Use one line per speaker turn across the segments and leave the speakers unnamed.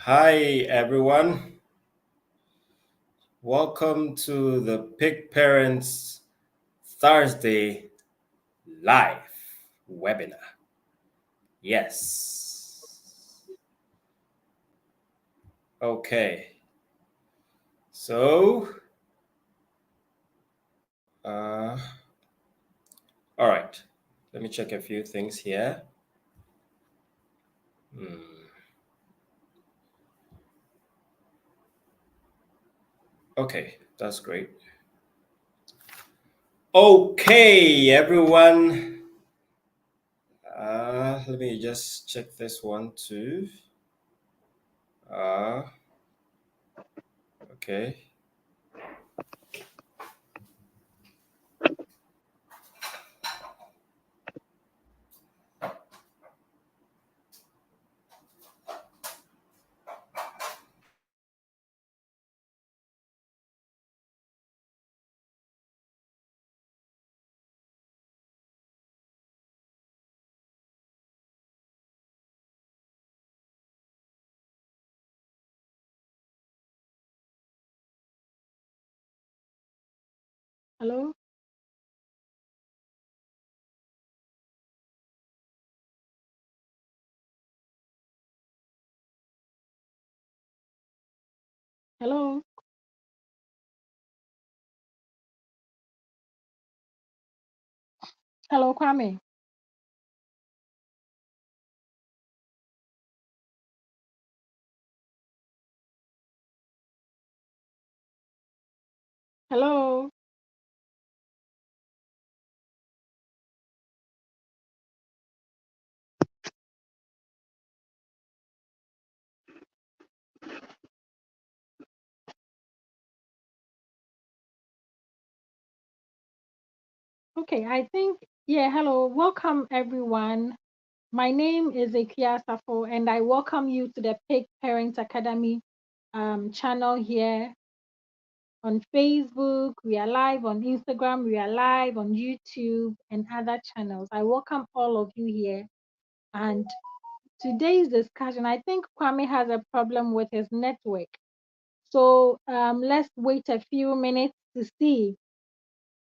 Hi, everyone. Welcome to the PIC Parents Thursday live webinar. Yes. Okay. So, all right. Let me check a few things here. Okay, that's great. Okay, everyone. Let me just check this one too. Okay.
Hello? Hello? Hello, Kwame. Hello? Okay, hello. Welcome, everyone. My name is Ekia Safo, and I welcome you to the PIC Parent Academy channel here on Facebook. We are live on Instagram. We are live on YouTube and other channels. I welcome all of you here. And today's discussion, I think Kwame has a problem with his network. So let's wait a few minutes to see.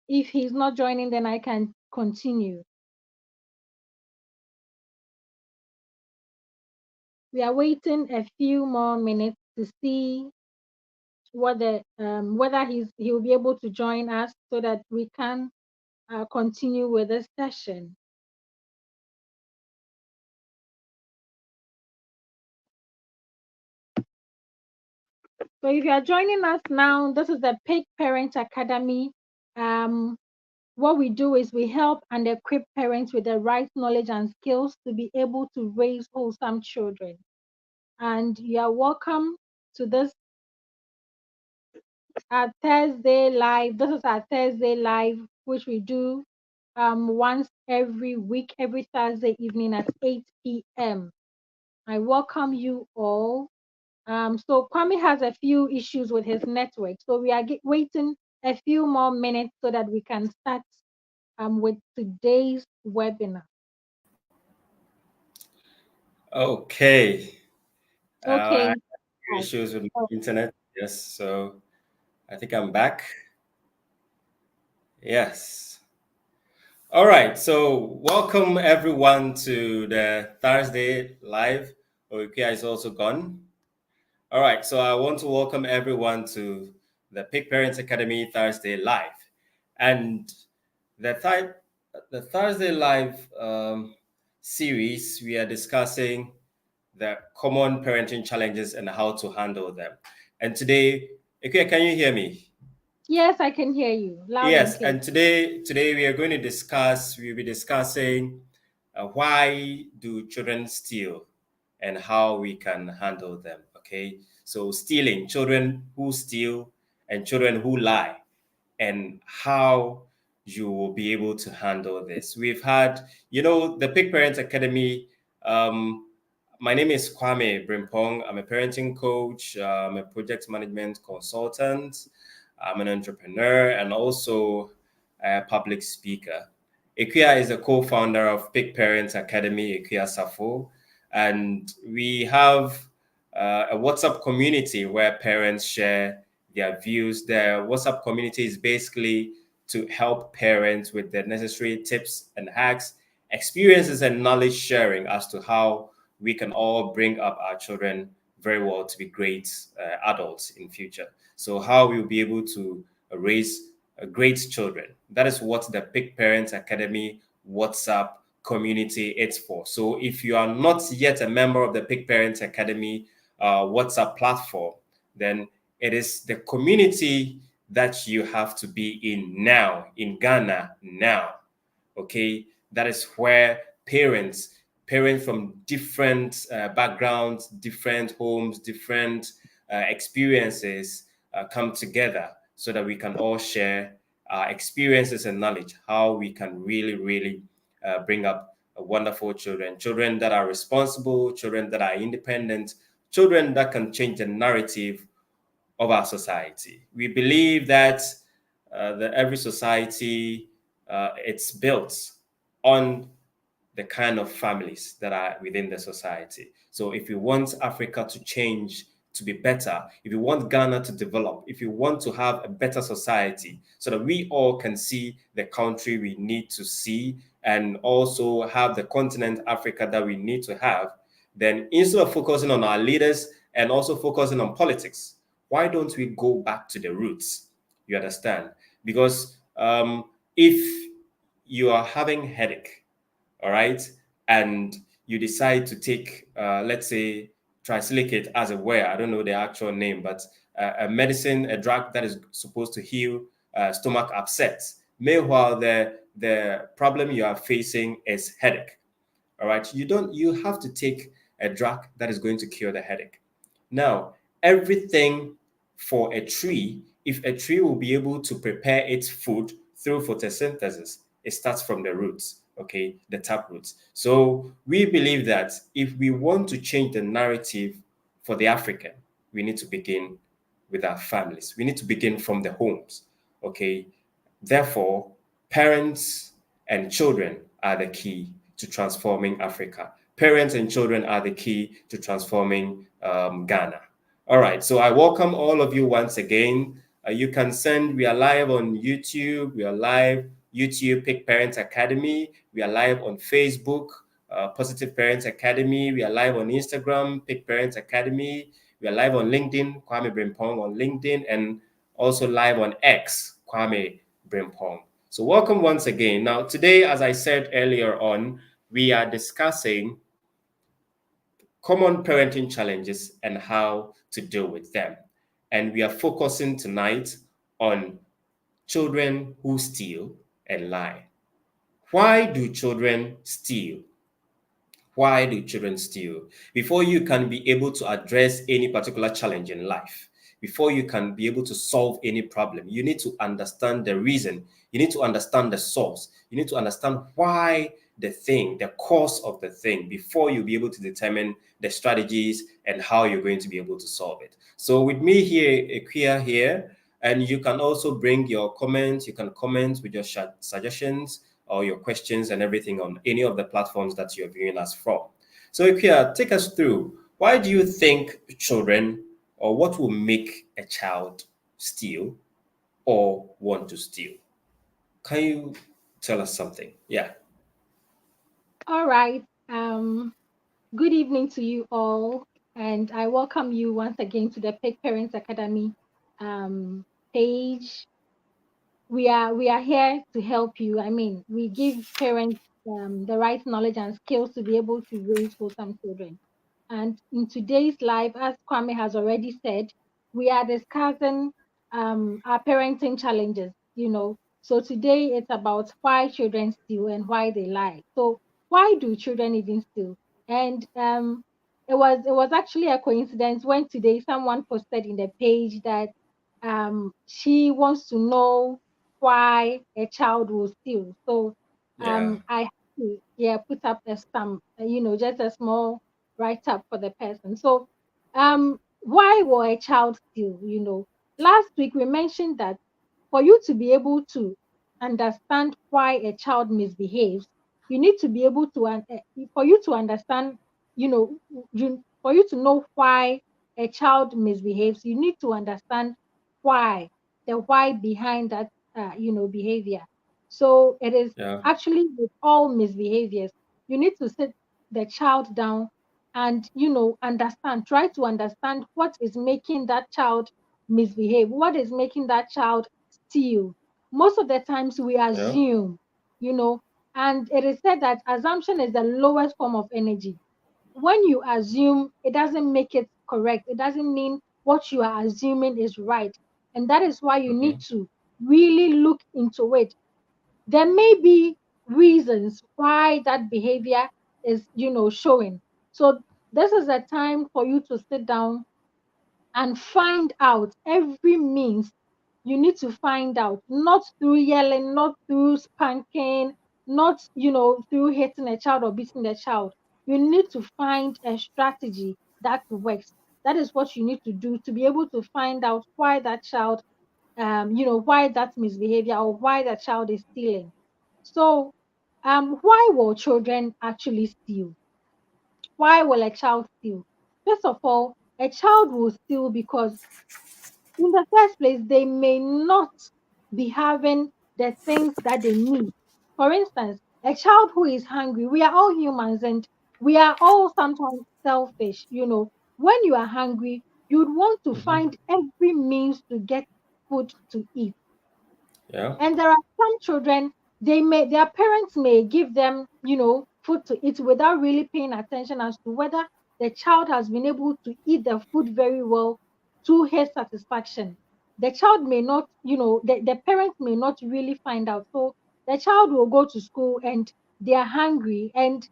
If he's not joining, then I can continue. We are waiting a few more minutes to see whether he will be able to join us so that we can continue with the session. So if you are joining us now, this is the PIC Parent Academy. What we do is we help and equip parents with the right knowledge and skills to be able to raise wholesome children. And you are welcome to this our Thursday live. This is our Thursday live, which we do once every week, every Thursday evening at 8 p.m. I welcome you all. So Kwame has a few issues with his network, so we are waiting a few more minutes so that we can start with today's webinar.
Okay. I
Okay.
have issues with my internet. Yes. So I think I'm back. Yes. All right. So welcome everyone to the Thursday live. Oikia is also gone. All right. So I want to welcome everyone to the PIC Parents Academy Thursday live. And the, the Thursday live series, we are discussing the common parenting challenges and how to handle them. And today, Oikia, can you hear me?
Yes, I can hear you loud
Yes,
and clear.
and today we are going to we'll be discussing why do children steal and how we can handle them. Okay, so stealing, children who steal and children who lie, and how you will be able to handle this. We've had, the PIC Parent Academy. My name is Kwame Brimpong. I'm a parenting coach. I'm a project management consultant. I'm an entrepreneur and also a public speaker. Equia is a co-founder of PIC Parents Academy, Equia Safo, and we have a WhatsApp community where parents share their views. The WhatsApp community is basically to help parents with the necessary tips and hacks, experiences, and knowledge sharing as to how we can all bring up our children very well to be great adults in future. So how we'll be able to raise great children. That is what the PIC Parent Academy WhatsApp community is for. So if you are not yet a member of the PIC Parent Academy WhatsApp platform, then it is the community that you have to be in now, in Ghana now. Okay, that is where parents from different backgrounds, different homes, different experiences come together so that we can all share our experiences and knowledge, how we can really bring up wonderful children that are responsible, children that are independent, children that can change the narrative of our society. We believe that every society it's built on the kind of families that are within the society. So if you want Africa to change, to be better, if you want Ghana to develop, if you want to have a better society so that we all can see the country we need to see and also have the continent Africa that we need to have, then instead of focusing on our leaders and also focusing on politics, why don't we go back to the roots? You understand? Because if you are having headache, all right, and you decide to take, let's say, trisilicate as a were, I don't know the actual name, but a medicine, a drug that is supposed to heal stomach upsets. Meanwhile, the problem you are facing is headache. All right, you have to take a drug that is going to cure the headache. Now, everything for a tree, if a tree will be able to prepare its food through photosynthesis, it starts from the roots, okay, the tap roots. So we believe that if we want to change the narrative for the African, we need to begin with our families. We need to begin from the homes, okay? Therefore, parents and children are the key to transforming Africa. Parents and children are the key to transforming Ghana. All right, so I welcome all of you once again. You can send, we are live on YouTube, we are live, YouTube PIC Parent Academy, we are live on Facebook, Positive Parents Academy, we are live on Instagram, PIC Parents Academy, we are live on LinkedIn, Kwame Brimpong on LinkedIn, and also live on X, Kwame Brimpong. So welcome once again. Now, today, as I said earlier on, we are discussing common parenting challenges and how to deal with them. And we are focusing tonight on children who steal and lie. Why do children steal? Why do children steal? Before you can be able to address any particular challenge in life, before you can be able to solve any problem, you need to understand the reason. You need to understand the source. You need to understand why the thing, the cause of the thing, before you'll be able to determine the strategies and how you're going to be able to solve it. So with me here, Equia here, and you can also bring your comments. You can comment with your suggestions or your questions and everything on any of the platforms that you're viewing us from. So, Ikia, take us through, why do you think children, or what will make a child steal or want to steal? Can you tell us something? Yeah.
All right. Good evening to you all, and I welcome you once again to the PIC Parents Academy page. We are here to help you. I mean, we give parents the right knowledge and skills to be able to raise wholesome children. And in today's life, as Kwame has already said, we are discussing our parenting challenges. So today it's about why children steal and why they lie. So why do children even steal? And it was actually a coincidence when today someone posted in the page that she wants to know why a child will steal. So
Yeah.
I have to, yeah, put up a stamp, just a small write up for the person. So why will a child steal? Last week we mentioned that for you to be able to understand why a child misbehaves, you need to be able to for you to understand, you know, you for you to know why a child misbehaves, you need to understand why, the why behind that, behavior. So it is
Yeah.
actually with all misbehaviors, you need to sit the child down and, understand, try to understand what is making that child misbehave, what is making that child steal. Most of the times we
Yeah.
assume, you know, and it is said that assumption is the lowest form of energy. When you assume, it doesn't make it correct. It doesn't mean what you are assuming is right. And that is why you need
Mm-hmm.
to really look into it. There may be reasons why that behavior is, showing. So this is a time for you to sit down and find out every means. You need to find out, not through yelling, not through spanking, not, through hitting a child or beating a child. You need to find a strategy that works. That is what you need to do to be able to find out why that child, why that misbehavior or why that child is stealing. So, why will children actually steal? Why will a child steal? First of all, a child will steal because in the first place, they may not be having the things that they need. For instance, a child who is hungry, we are all humans and we are all sometimes selfish. When you are hungry, you'd want to
Mm-hmm.
find every means to get food to eat.
Yeah.
And there are some children, their parents may give them, food to eat without really paying attention as to whether the child has been able to eat the food very well to his satisfaction. The child may not, the parents may not really find out. So the child will go to school and they are hungry, and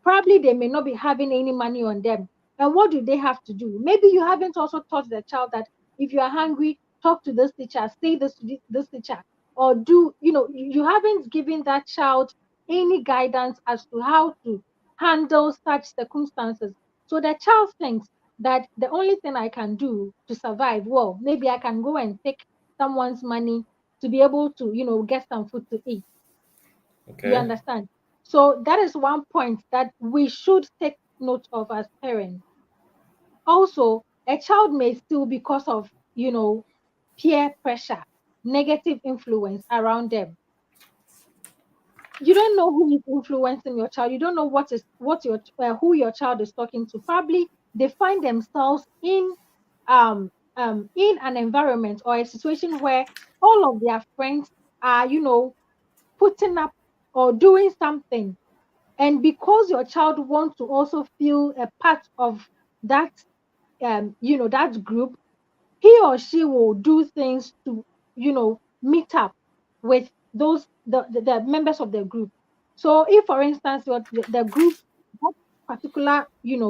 probably they may not be having any money on them. And what do they have to do? Maybe you haven't also taught the child that if you are hungry, talk to this teacher, say this to this teacher, or do, you haven't given that child any guidance as to how to handle such circumstances. So the child thinks that the only thing I can do to survive, well, maybe I can go and take someone's money to be able to, get some food to eat. You
Okay.
understand? So that is one point that we should take note of as parents. Also, a child may steal because of, peer pressure, negative influence around them. You don't know who is influencing your child. You don't know what your who your child is talking to. Probably they find themselves in an environment or a situation where all of their friends are, putting up or doing something. And because your child wants to also feel a part of that, that group, he or she will do things to, meet up with those the members of the group. So if, for instance, the group, that particular,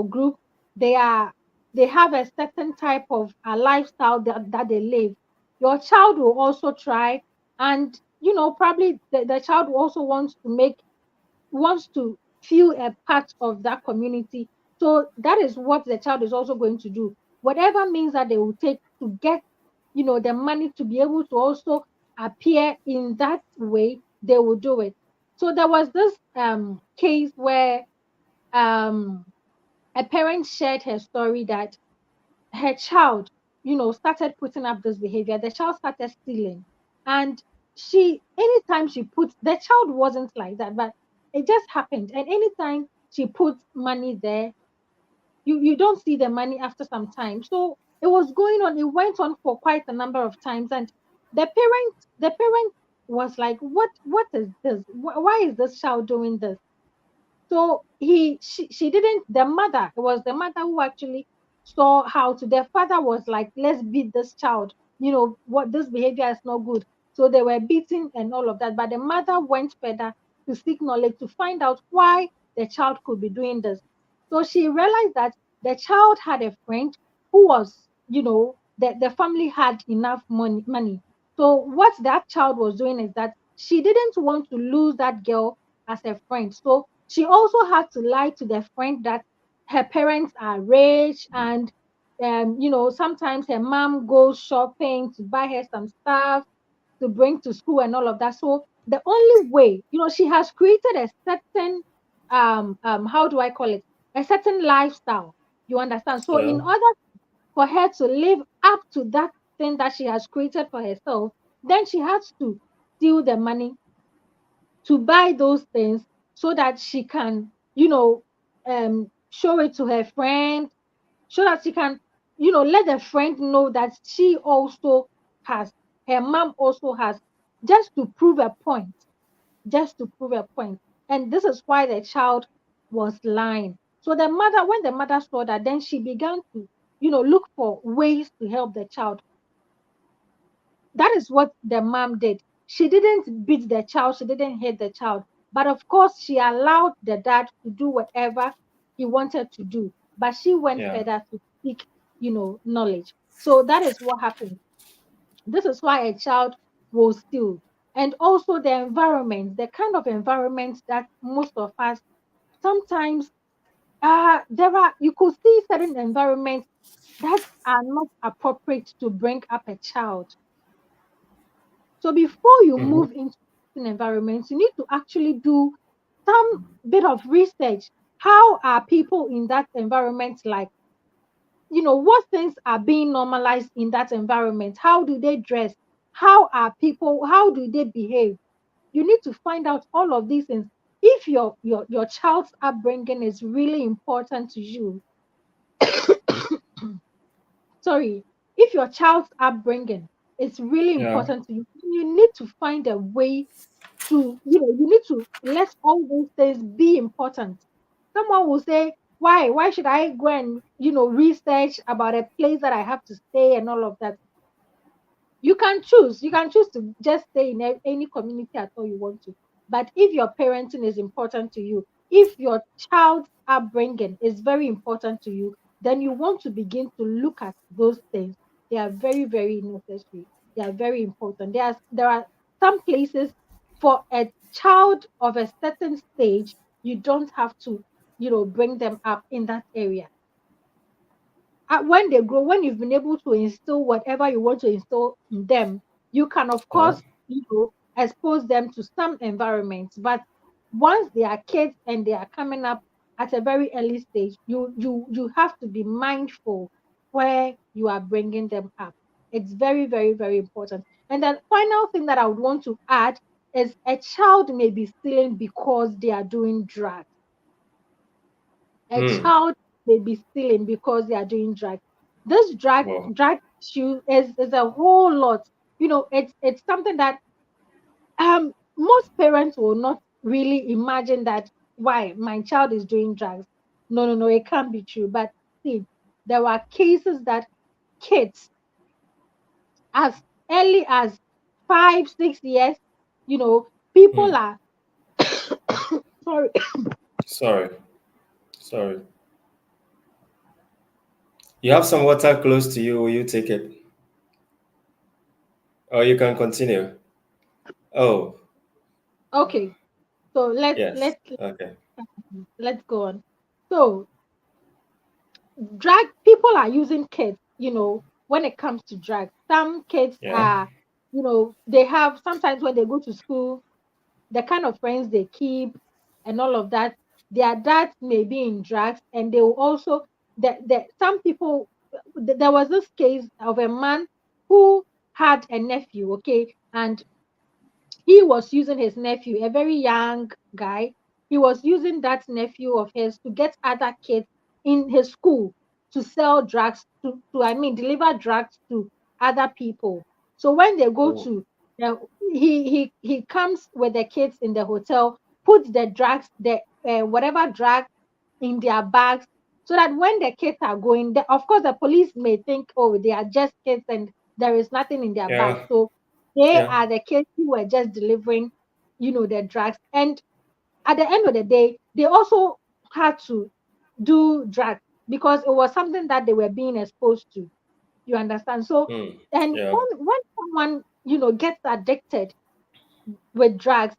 group, they are they have a certain type of lifestyle that they live, your child will also try, and probably the child will also wants to feel a part of that community. So that is what the child is also going to do. Whatever means that they will take to get, the money to be able to also appear in that way, they will do it. So there was this case where um a parent shared her story that her child, started putting up this behavior. The child started stealing. And anytime she puts, the child wasn't like that, but it just happened. And anytime she puts money there, you don't see the money after some time. So it was going on, it went on for quite a number of times. And the parent was like, what is this? Why is this child doing this? So she didn't, the mother, it was the mother who actually saw how to, their father was like, let's beat this child. What, this behavior is not good. So they were beating and all of that. But the mother went further to seek knowledge to find out why the child could be doing this. So she realized that the child had a friend who was, the family had enough money. So what that child was doing is that she didn't want to lose that girl as a friend. So she also had to lie to the friend that her parents are rich, and sometimes her mom goes shopping to buy her some stuff to bring to school and all of that. So the only way, she has created a certain how do I call it? A certain lifestyle. You understand? So
Yeah.
in order for her to live up to that thing that she has created for herself, then she has to steal the money to buy those things so that she can, show it to her friend, so that she can, let the friend know that she also has, her mom also has, just to prove a point, just to prove a point. And this is why the child was lying. So the mother, when the mother saw that, then she began to, look for ways to help the child. That is what the mom did. She didn't beat the child, she didn't hit the child. But of course, she allowed the dad to do whatever he wanted to do. But she went
Yeah.
further to seek, knowledge. So that is what happened. This is why a child will steal. And also the environment, the kind of environment that most of us sometimes there are, you could see certain environments that are not appropriate to bring up a child. So before you
Mm-hmm.
move into an environment, you need to actually do some bit of research. How are people in that environment like? What things are being normalized in that environment? How do they dress? How are people, how do they behave? You need to find out all of these things. If your child's upbringing is really important to you, sorry, if your child's upbringing is really
Yeah.
important to you, you need to find a way to, you need to let all those things be important. Someone will say, why should I go and, research about a place that I have to stay and all of that? You can choose to just stay in any community at all you want to. But if your parenting is important to you, if your child's upbringing is very important to you, then you want to begin to look at those things. They are very, very necessary. They are very important. There are some places for a child of a certain stage, you don't have to, bring them up in that area. When they grow, when you've been able to instill whatever you want to instill in them, you can, of
Yeah.
course, expose them to some environments. But once they are kids and they are coming up at a very early stage, you have to be mindful where you are bringing them up. It's very, very, very important. And the final thing that I would want to add is a child may be stealing because they are doing drugs. A
Hmm.
child may be stealing because they are doing drugs. This
Wow.
drug issue is a whole lot. It's something that most parents will not really imagine that why my child is doing drugs. No, no, no, it can't be true. But see, there are cases that kids as early as 5, 6 years, people
Hmm.
are sorry.
Sorry. Sorry. You have some water close to you. Will you take it? Or you can continue. Oh,
Okay, so let's
yes.
let's
Okay.
let's go on. So drag people are using kids, when it comes to drag. Some kids
Yeah.
are, they have sometimes when they go to school, the kind of friends they keep and all of that, their dads may be in drugs, and they will also some people, there was this case of a man who had a nephew, okay, and he was using his nephew, a very young guy. He was using that nephew of his to get other kids in his school to sell drugs I mean, deliver drugs to other people. So when they go
Oh.
to, he comes with the kids in the hotel, puts the drugs, whatever drug in their bags, so that when the kids are going, of course, the police may think, oh, they are just kids and there is nothing in their bags.
Yeah.
So they
Yeah.
are the kids who were just delivering, the drugs. And at the end of the day, they also had to do drugs because it was something that they were being exposed to. You understand? So,
Hmm.
and
Yeah.
when someone, gets addicted with drugs,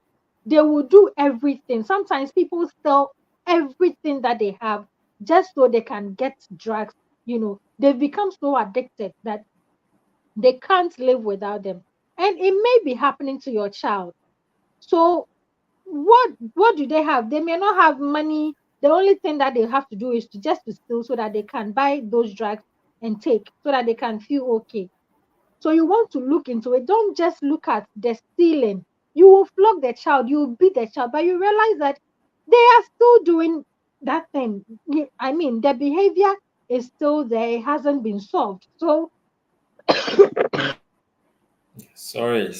they will do everything. Sometimes people sell everything that they have just so they can get drugs. They've become so addicted that they can't live without them. And it may be happening to your child. So what do they have? They may not have money, The only thing that they have to do is to just to steal so that they can buy those drugs and take so that they can feel okay. So you want to look into it. Don't just look at the stealing. You will flog the child, you will beat the child, but you realize that they are still doing that thing. I mean, the behavior is still there, it hasn't been solved. So,
Sorry.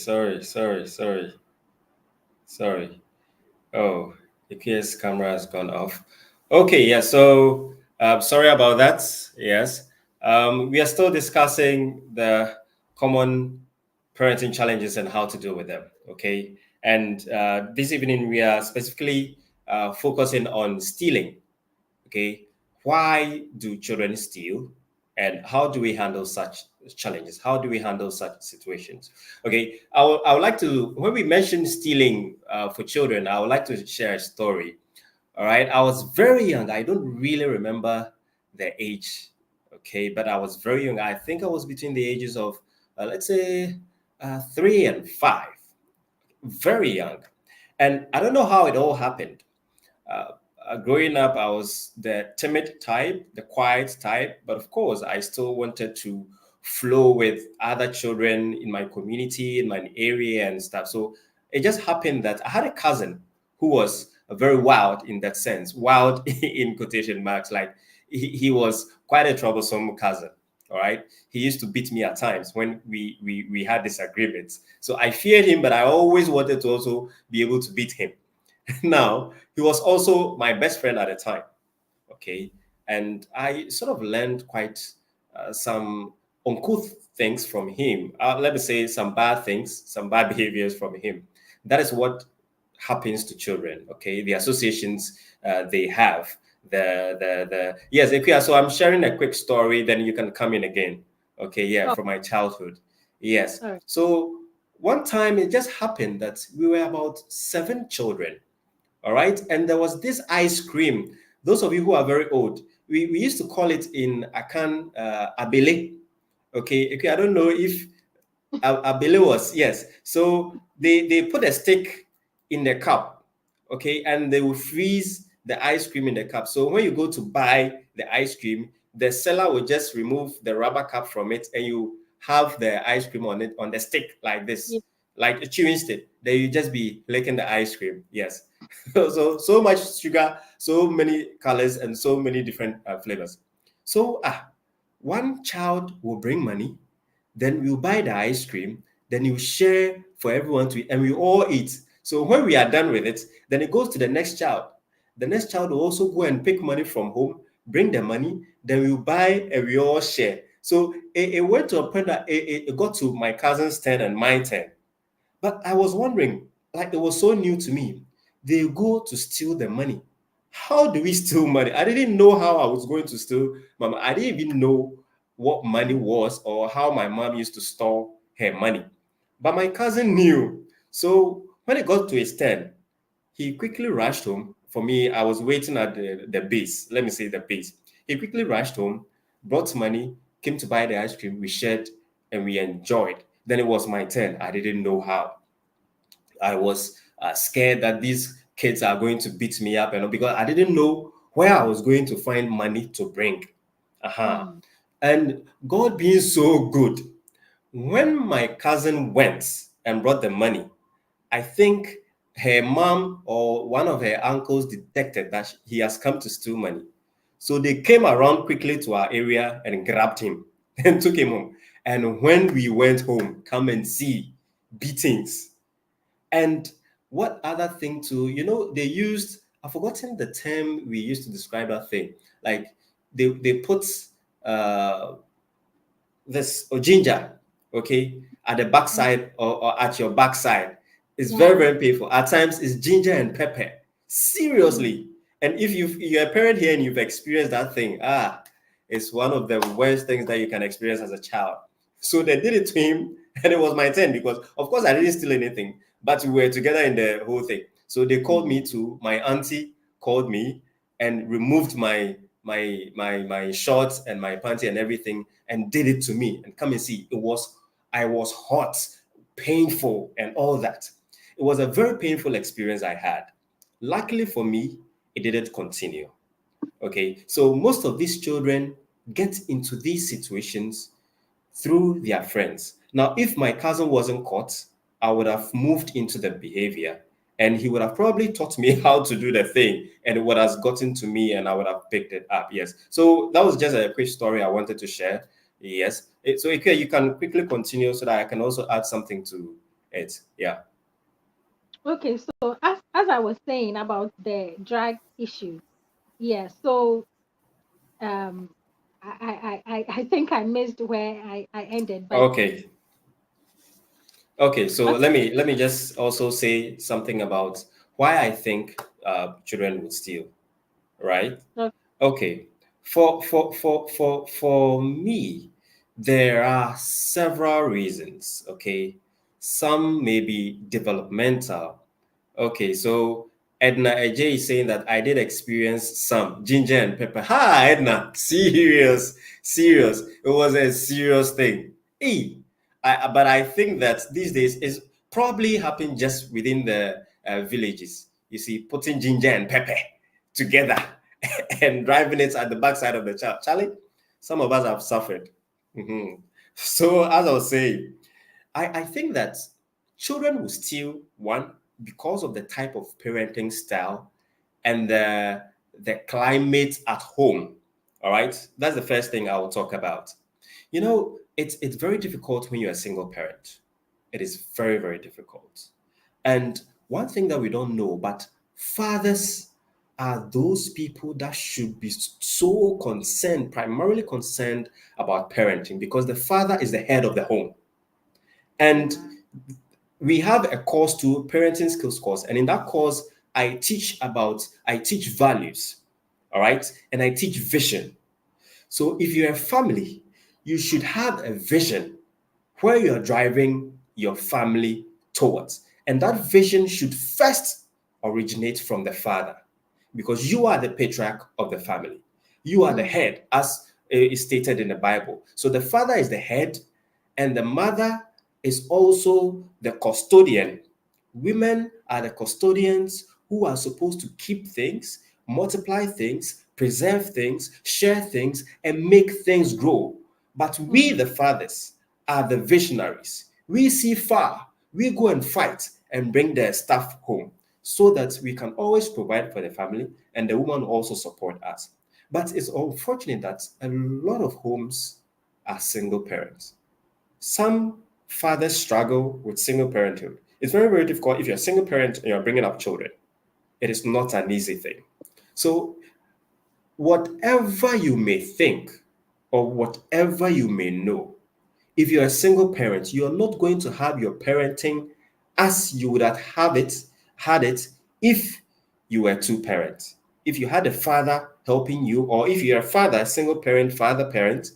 Oh, the PS camera has gone off. Okay, yeah. So, sorry about that. Yes. We are still discussing the common parenting challenges and how to deal with them. Okay. And this evening, we are specifically focusing on stealing. Okay. Why do children steal? And how do we handle such challenges? How do we handle such situations? Okay. I would like to, when we mention stealing for children, I would like to share a story. All right. I was very young. I don't really remember the age. Okay. But I was very young. I think I was between the ages of, let's say, 3 and 5. Very young. And I don't know how it all happened. Uh, Growing up, I was the timid type, the quiet type, but of course, I still wanted to flow with other children in my community, in my area, and stuff. So it just happened that I had a cousin who was very wild in that sense, wild in quotation marks, like he was quite a troublesome cousin. All right. He used to beat me at times when we had disagreements. So I feared him, but I always wanted to also be able to beat him. Now, he was also my best friend at the time. Okay. And I sort of learned quite some uncouth things from him. Let me say some bad things, some bad behaviors from him. That is what happens to children. Okay. The associations they have. Yes, Ikuya, so I'm sharing a quick story, then you can come in again. Okay. Yeah.
oh,
From my childhood. Yes.
all right.
So one time it just happened that we were about 7 children, all right. And there was this ice cream. Those of you who are very old, we used to call it in Akan abele. Okay. Okay. I don't know if abele was, yes. So they put a stick in the cup, okay, and they will freeze the ice cream in the cup. So when you go to buy the ice cream, the seller will just remove the rubber cap from it, and you have the ice cream on it on the stick like
Yeah.
this, like a chewing stick. Then you just be licking the ice cream. Yes. So much sugar, so many colors, and so many different flavors. So one child will bring money, then we'll buy the ice cream, then you share for everyone to eat, and we all eat. So when we are done with it, then it goes to the next child. The next child will also go and pick money from home, bring the money, then we'll buy and we all share. So it went to a point that it got to my cousin's turn and my turn. But I was wondering, like it was so new to me. They go to steal the money. How do we steal money? I didn't know how I was going to steal my. I didn't even know what money was or how my mom used to store her money. But my cousin knew. So when it got to his turn, he quickly rushed home. For me, I was waiting at the base. Let me say the base. He quickly rushed home, brought money, came to buy the ice cream. We shared and we enjoyed. Then it was my turn. I didn't know how. I was scared that these kids are going to beat me up, and because I didn't know where I was going to find money to bring. Uh-huh.
Mm,
And God being so good, when my cousin went and brought the money, I think her mom or one of her uncles detected that he has come to steal money. So they came around quickly to our area and grabbed him and took him home. And when we went home, come and see beatings. And what other thing too, they used, I've forgotten the term we used to describe that thing. Like they put uh this or ginger, okay, at the
mm,
backside or at your backside. It's very,
yeah.
very painful. At times it's ginger and pepper.
Mm,
Seriously. And if you're a parent here and you've experienced that thing, it's one of the worst things that you can experience as a child. So they did it to him, and it was my turn because of course I didn't steal anything, but we were together in the whole thing. So they called
mm,
me to my auntie called me and removed my shorts and my panty and everything and did it to me. And come and see, I was hot, painful, and all that. It was a very painful experience I had. Luckily for me, it didn't continue. Okay, so most of these children get into these situations through their friends. Now, if my cousin wasn't caught, I would have moved into the behavior and he would have probably taught me how to do the thing and it would have gotten to me and I would have picked it up. Yes. So that was just a quick story I wanted to share. Yes. So Ike, you can quickly continue so that I can also add something to it. Yeah.
Okay, so as I was saying about the drug issue, yeah. So um, I think I missed where I ended, but
Okay. Okay, so
what?
let me just also say something about why I think children would steal, right?
Okay.
Okay, for me, there are several reasons. Okay, some may be developmental. Okay, so Edna Eje is saying that I did experience some ginger and pepper. Hi, Edna, serious, serious. It was a serious thing. Hey, but I think that these days is probably happening just within the villages. You see, putting ginger and pepper together and driving it at the backside of the child. Charlie, some of us have suffered. Mhm. So, as I was saying, I think that children will steal one because of the type of parenting style and the climate at home. All right, that's the first thing I will talk about. You know, it's very difficult when you're a single parent. It is very, very difficult. And one thing that we don't know, but fathers are those people that should be so concerned, primarily concerned about parenting, because the father is the head of the home. And
Yeah.
we have a course to parenting skills course. And in that course, I teach values, all right? And I teach vision. So if you're a family, you should have a vision where you're driving your family towards. And that vision should first originate from the father because you are the patriarch of the family. You are the
Mm,
head, as is stated in the Bible. So the father is the head, and the mother is also the custodian. Women are the custodians who are supposed to keep things, multiply things, preserve things, share things, and make things grow. But we,
mm,
the fathers, are the visionaries. We see far, we go and fight and bring the stuff home so that we can always provide for the family and the woman also support us. But it's unfortunate that a lot of homes are single parents. Some fathers struggle with single parenthood. It's very, very difficult if you're a single parent and you're bringing up children. It is not an easy thing. So, whatever you may think or whatever you may know, if you're a single parent, you're not going to have your parenting as you would have had it if you were two parents. If you had a father helping you, or if you're a father, a single parent, father parent,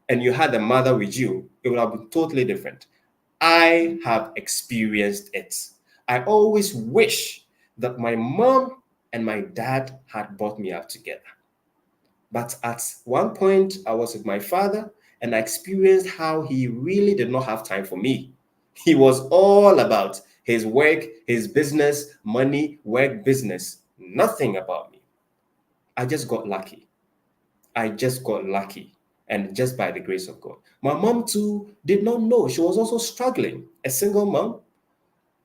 and you had a mother with you, it would have been totally different. I have experienced it. I always wish that my mom and my dad had brought me up together. But at one point, I was with my father and I experienced how he really did not have time for me. He was all about his work, his business, money, work, business, nothing about me. I just got lucky. I just got lucky. And just by the grace of God. My mom, too, did not know. She was also struggling. A single mom,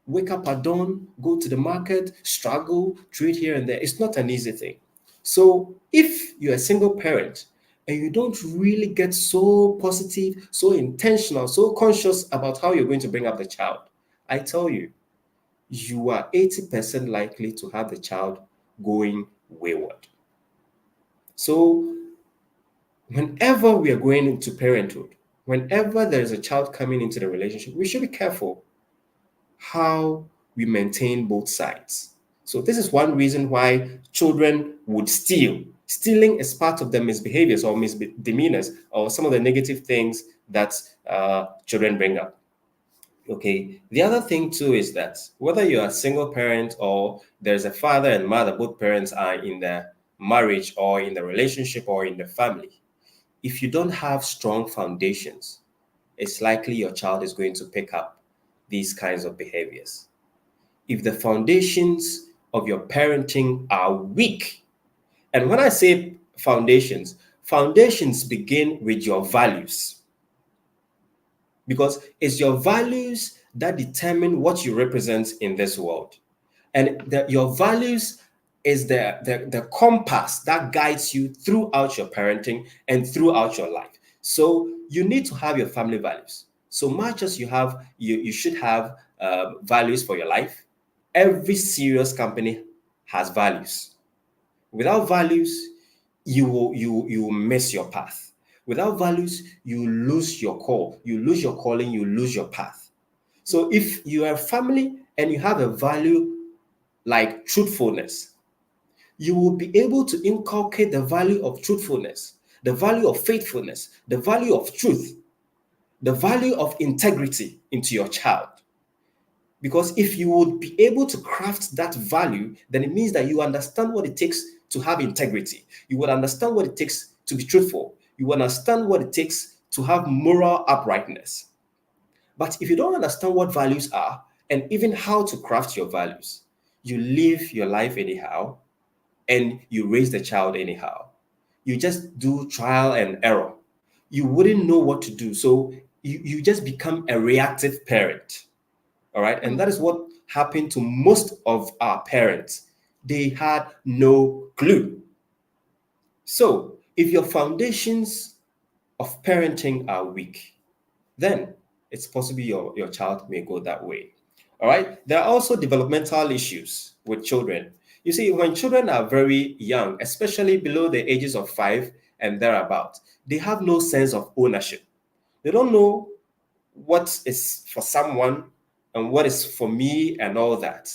wake up at dawn, go to the market, struggle, trade here and there. It's not an easy thing. So if you're a single parent and you don't really get so positive, so intentional, so conscious about how you're going to bring up the child, I tell you, you are 80% likely to have the child going wayward. So whenever we are going into parenthood, whenever there is a child coming into the relationship, we should be careful how we maintain both sides. So this is one reason why children would steal. Stealing is part of the misbehaviors or misdemeanors or some of the negative things that children bring up. Okay. The other thing too is that whether you're a single parent or there's a father and mother, both parents are in the marriage or in the relationship or in the family. If you don't have strong foundations, it's likely your child is going to pick up these kinds of behaviors. If the foundations of your parenting are weak. And when I say foundations, foundations begin with your values, because it's your values that determine what you represent in this world. And your values is the compass that guides you throughout your parenting and throughout your life. So you need to have your family values. So much as you should have values for your life. Every serious company has values. Without values, you will miss your path. Without values, you lose your call. You lose your calling. You lose your path. So if you are a family and you have a value like truthfulness, you will be able to inculcate the value of truthfulness, the value of faithfulness, the value of truth, the value of integrity into your child. Because if you would be able to craft that value, then it means that you understand what it takes to have integrity. You would understand what it takes to be truthful. You understand what it takes to have moral uprightness. But if you don't understand what values are and even how to craft your values, you live your life anyhow and you raise the child anyhow. You just do trial and error. You wouldn't know what to do. So you just become a reactive parent. All right. And that is what happened to most of our parents. They had no clue. So if your foundations of parenting are weak, then it's possible your child may go that way. All right. There are also developmental issues with children. You see, when children are very young, especially below the ages of 5 and thereabout, they have no sense of ownership. They don't know what is for someone and what is for me and all that.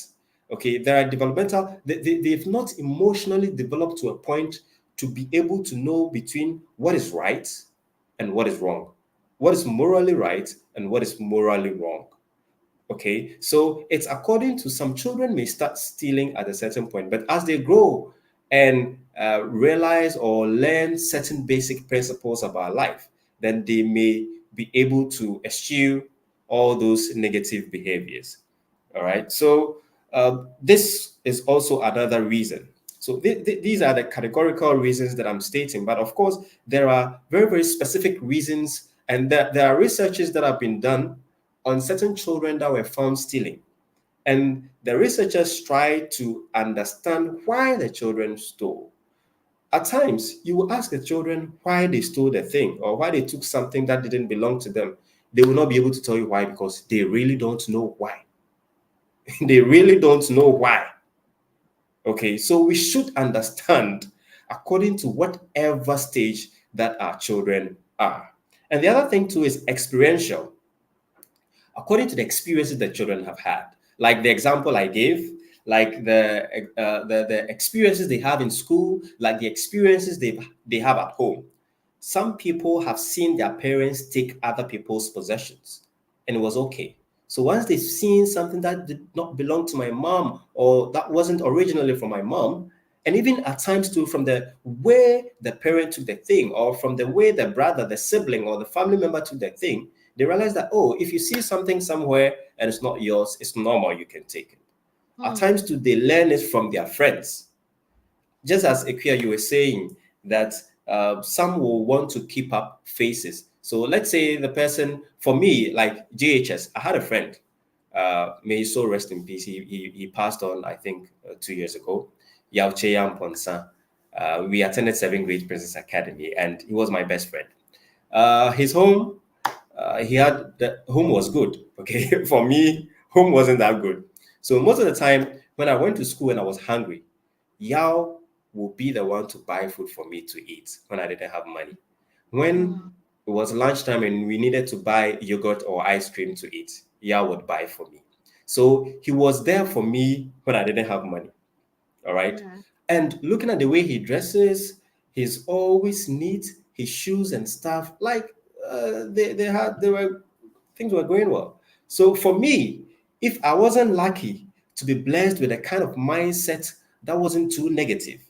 Okay, there are developmental, they've not emotionally developed to a point to be able to know between what is right and what is wrong, what is morally right and what is morally wrong. Okay, so it's according to some children may start stealing at a certain point, but as they grow and realize or learn certain basic principles about life, then they may be able to eschew all those negative behaviors. All right, so this is also another reason. So these are the categorical reasons that I'm stating, but of course, there are very, very specific reasons, and there are researches that have been done on certain children that were found stealing. And the researchers tried to understand why the children stole. At times, you will ask the children why they stole the thing or why they took something that didn't belong to them. They will not be able to tell you why because they really don't know why. They really don't know why. Okay, so we should understand according to whatever stage that our children are. And the other thing too is experiential, according to the experiences that children have had. Like the example I gave, like the experiences they have in school, like the experiences they have at home. Some people have seen their parents take other people's possessions, and it was okay. So once they've seen something that did not belong to my mom or that wasn't originally from my mom, and even at times too from the way the parent took the thing or from the way the brother, the sibling, or the family member took the thing, they realize that, oh, if you see something somewhere and it's not yours, it's normal, you can take it. At times too, they learn it from their friends. Just as Ekia, you were saying that some will want to keep up faces. So let's say the person, for me, like JHS, I had a friend, may his soul rest in peace. He passed on, I think, 2 years ago. Yao Cheyam Ponsa. We attended 7th grade Princess Academy, and he was my best friend. His home, he had the home was good. Okay, for me, home wasn't that good. So most of the time, when I went to school and I was hungry, Yao would be the one to buy food for me to eat when I didn't have money. When it was lunchtime and we needed to buy yogurt or ice cream to eat, Yao would buy for me. So he was there for me when I didn't have money. All right.
Yeah.
And looking at the way he dresses, he's always neat, his shoes and stuff, like they were things were going well. So for me, if I wasn't lucky to be blessed with a kind of mindset that wasn't too negative,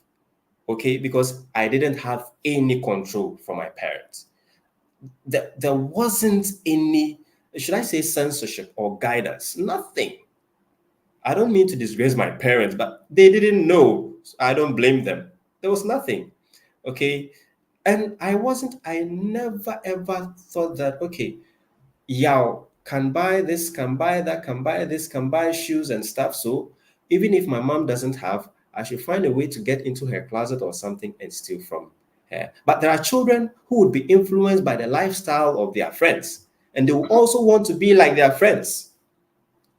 okay, because I didn't have any control from my parents. There wasn't any, should I say, censorship or guidance, nothing. I don't mean to disgrace my parents, but they didn't know. So I don't blame them. There was nothing. Okay. And I never ever thought that, okay, Yao can buy this, can buy that, can buy this, can buy shoes and stuff. So even if my mom doesn't have, I should find a way to get into her closet or something and steal from her. But there are children who would be influenced by the lifestyle of their friends, and they will also want to be like their friends.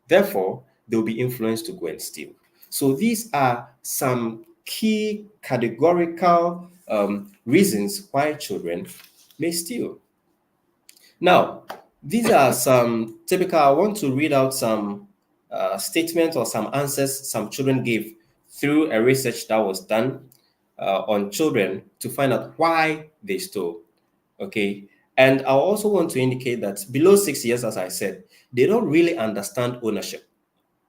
Therefore, they'll be influenced to go and steal. So these are some key categorical reasons why children may steal. Now, these are some typical, I want to read out some statements or some answers some children gave through a research that was done on children to find out why they stole. Okay. And I also want to indicate that below 6 years, as I said, they don't really understand ownership.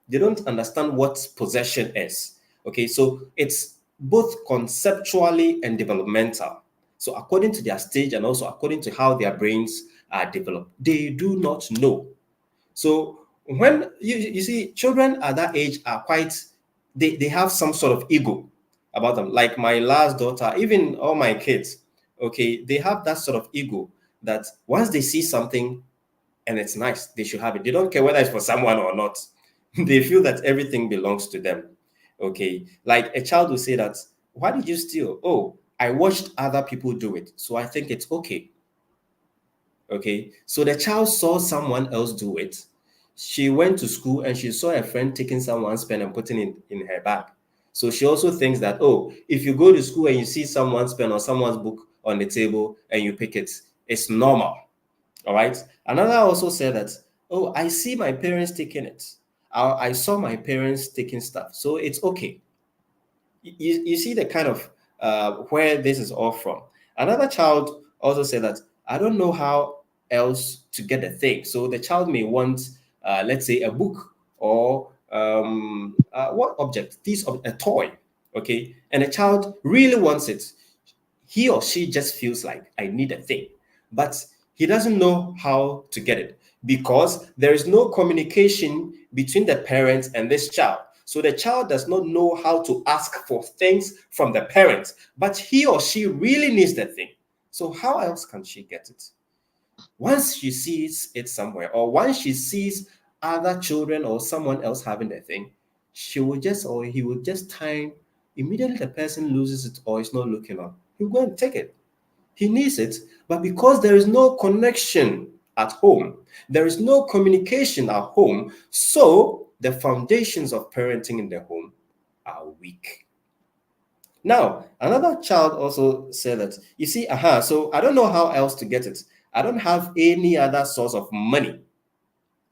They don't understand what possession is. Okay, so it's both conceptually and developmental. So according to their stage and also according to how their brains are developed, they do not know. So when you see children at that age are quite, they have some sort of ego about them. Like my last daughter, even all my kids, okay, they have that sort of ego that once they see something and it's nice, they should have it. They don't care whether it's for someone or not. They feel that everything belongs to them. Okay. Like a child will say that, why did you steal? Oh, I watched other people do it. So I think it's okay. Okay. So the child saw someone else do it. She went to school and she saw a friend taking someone's pen and putting it in her bag. So she also thinks that, oh, if you go to school and you see someone's pen or someone's book on the table and you pick it, it's normal. All right. Another also said that, oh, I see my parents taking it. I saw my parents taking stuff. So it's okay. You see the kind of where this is all from. Another child also said that, I don't know how else to get a thing. So the child may want, let's say, a book or what object? A toy. Okay. And the child really wants it. He or she just feels like, I need a thing, but he doesn't know how to get it because there is no communication between the parents and this child. So the child does not know how to ask for things from the parents, but he or she really needs the thing. So how else can she get it? Once she sees it somewhere, or once she sees other children or someone else having the thing, she will just, or he will just time, immediately the person loses it or is not looking up, he'll go and take it. He needs it, but because there is no connection at home, there is no communication at home, so the foundations of parenting in the home are weak. Now, another child also said that, you see, so I don't know how else to get it. I don't have any other source of money.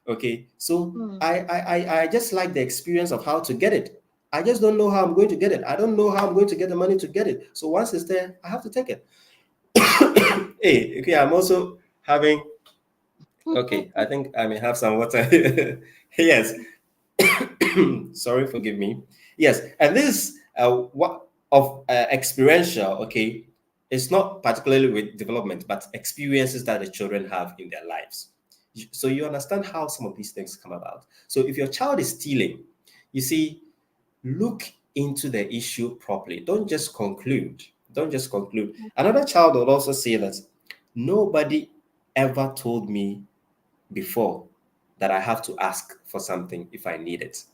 Okay, so
Mm.
I just like the experience of how to get it. I just don't know how I'm going to get it. I don't know how I'm going to get the money to get it. So once it's there, I have to take it. Hey, okay, I'm also having, okay, I think I may have some water. Yes. Sorry, forgive me. Yes, and this what of experiential, okay, it's not particularly with development, but experiences that the children have in their lives. So you understand how some of these things come about. So if your child is stealing, you see, look into the issue properly. Don't just conclude. Don't just conclude. Another child will also say that nobody ever told me before that I have to ask for something if I need it.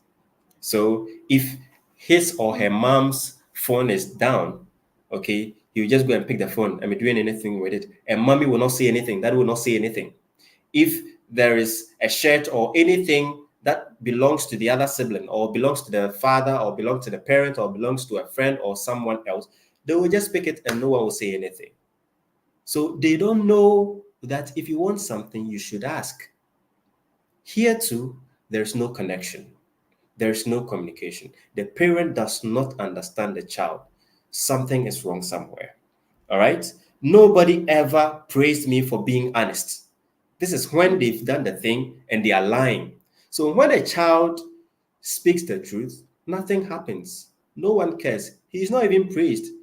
So if his or her mom's phone is down, okay, he'll just go and pick the phone and be doing anything with it. And mommy will not say anything. Dad will not say anything. If there is a shirt or anything that belongs to the other sibling or belongs to the father or belongs to the parent or belongs to a friend or someone else, they will just pick it and no one will say anything. So they don't know that if you want something, you should ask. Here too, there's no connection. There's no communication. The parent does not understand the child. Something is wrong somewhere. All right. Nobody ever praised me for being honest. This is when they've done the thing and they are lying. So when a child speaks the truth, nothing happens. No one cares. He's not even praised.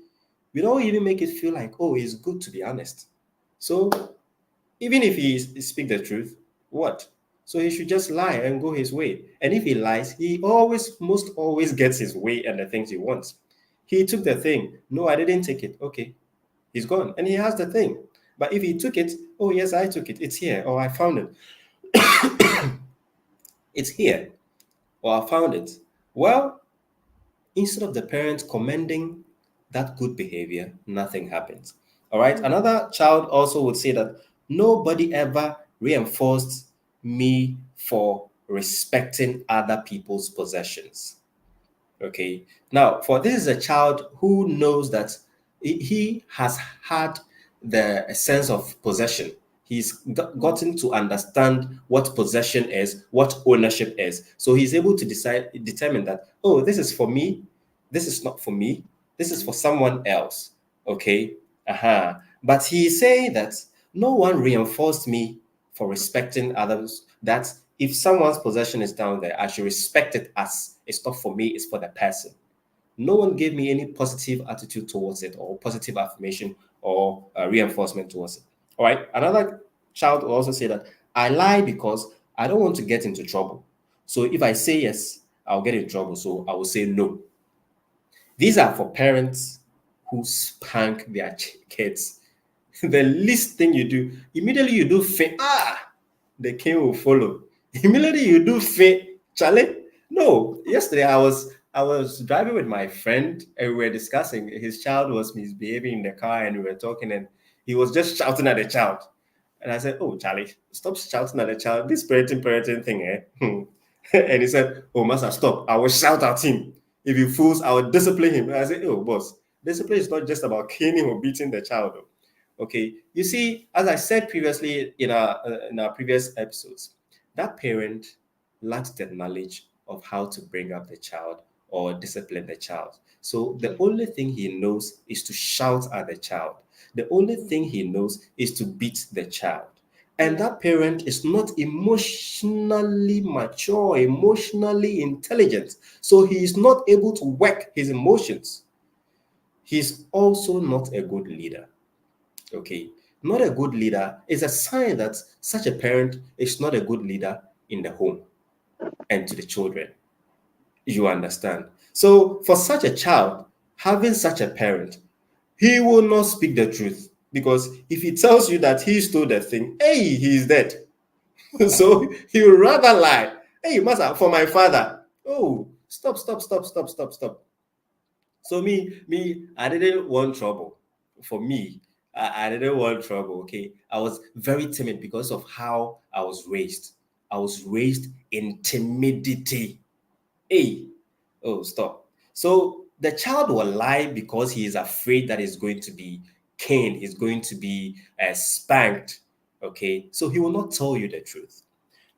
We don't even make it feel like, oh, it's good to be honest. So even if he speak the truth, what? So he should just lie and go his way. And if he lies, he most always gets his way and the things he wants. He took the thing. No, I didn't take it. Okay, he's gone. And he has the thing. But if he took it, oh, yes, I took it. It's here. Or I found it. It's here. Or I found it. Well, instead of the parent commending that good behavior, nothing happens. All right.
Mm.
Another child also would say that nobody ever reinforced me for respecting other people's possessions. Okay. Now, for this is a child who knows that he has had the sense of possession. He's gotten to understand what possession is, what ownership is. So he's able to determine that, oh, this is for me, this is not for me, this is for someone else. Okay. But he's saying that no one reinforced me for respecting others. That if someone's possession is down there, I should respect it as it's not for me, it's for the person. No one gave me any positive attitude towards it or positive affirmation or reinforcement towards it. All right. Another child will also say that I lie because I don't want to get into trouble. So if I say yes, I'll get in trouble. So I will say no. These are for parents who spank their kids. The least thing you do, immediately you do faint. The king will follow. Immediately you do faint, Charlie. No, yesterday I was driving with my friend and we were discussing. His child was misbehaving in the car and we were talking and he was just shouting at the child. And I said, "Oh, Charlie, stop shouting at the child. This parenting thing, eh?" And he said, "Oh, master, stop. I will shout at him. If he fools, I will discipline him." And I said, "Oh, boss, discipline is not just about caning or beating the child. Okay, you see, as I said previously in our previous episodes, that parent lacks the knowledge of how to bring up the child or discipline the child. So the only thing he knows is to shout at the child. The only thing he knows is to beat the child. And
Yeah.
that parent is not emotionally mature, emotionally intelligent. So he is not able to work his emotions. He's also not a good leader. Okay, not a good leader is a sign that such a parent is not a good leader in the home and to the children. You understand? So, for such a child, having such a parent, he will not speak the truth because if he tells you that he stole the thing, hey, he's dead. So he will rather lie. Hey, master, for my father. Oh, stop, stop, stop, stop, stop, stop. So I didn't want trouble. For me, I didn't want trouble. Okay, I was very timid because of how I was raised. I was raised in timidity. Hey, oh, stop. So the child will lie because he is afraid that he's going to be caned, he's going to be spanked. Okay, so he will not tell you the truth.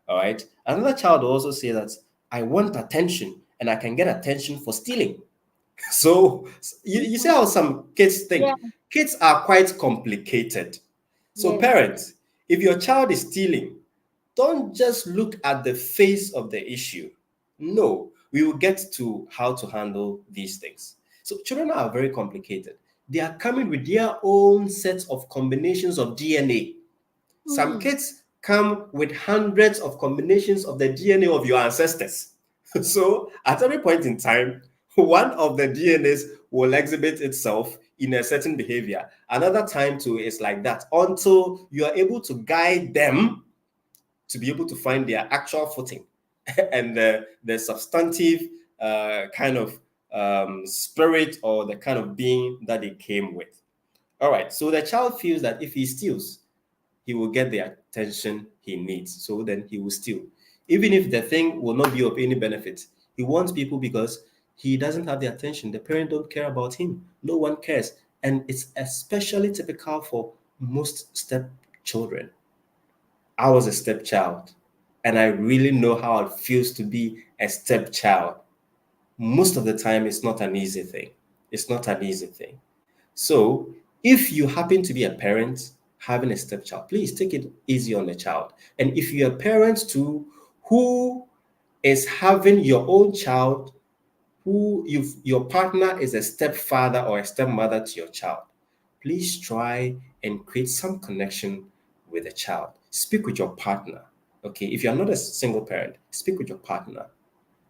All right. Another child will also say that I want attention and I can get attention for stealing. So you see how some kids
Yeah.
think. Kids are quite complicated. So
Yes.
parents, if your child is stealing, don't just look at the face of the issue. No, we will get to how to handle these things. So children are very complicated. They are coming with their own sets of combinations of DNA. Some
Mm.
kids come with hundreds of combinations of the DNA of your ancestors. So at every point in time, one of the DNAs will exhibit itself in a certain behavior. Another time too is like that until you are able to guide them to be able to find their actual footing and the substantive kind of spirit or the kind of being that they came with. All right, so the child feels that if he steals, he will get the attention he needs. So then he will steal. Even if the thing will not be of any benefit, he wants people because he doesn't have the attention. The parent don't care about him. No one cares. And it's especially typical for most stepchildren. I was a stepchild, and I really know how it feels to be a stepchild. Most of the time, it's not an easy thing. It's not an easy thing. So, if you happen to be a parent having a stepchild, please take it easy on the child. And if you're a parent too who is having your own child, your partner is a stepfather or a stepmother to your child, please try and create some connection with the child. Speak with your partner. Okay, if you're not a single parent, speak with your partner.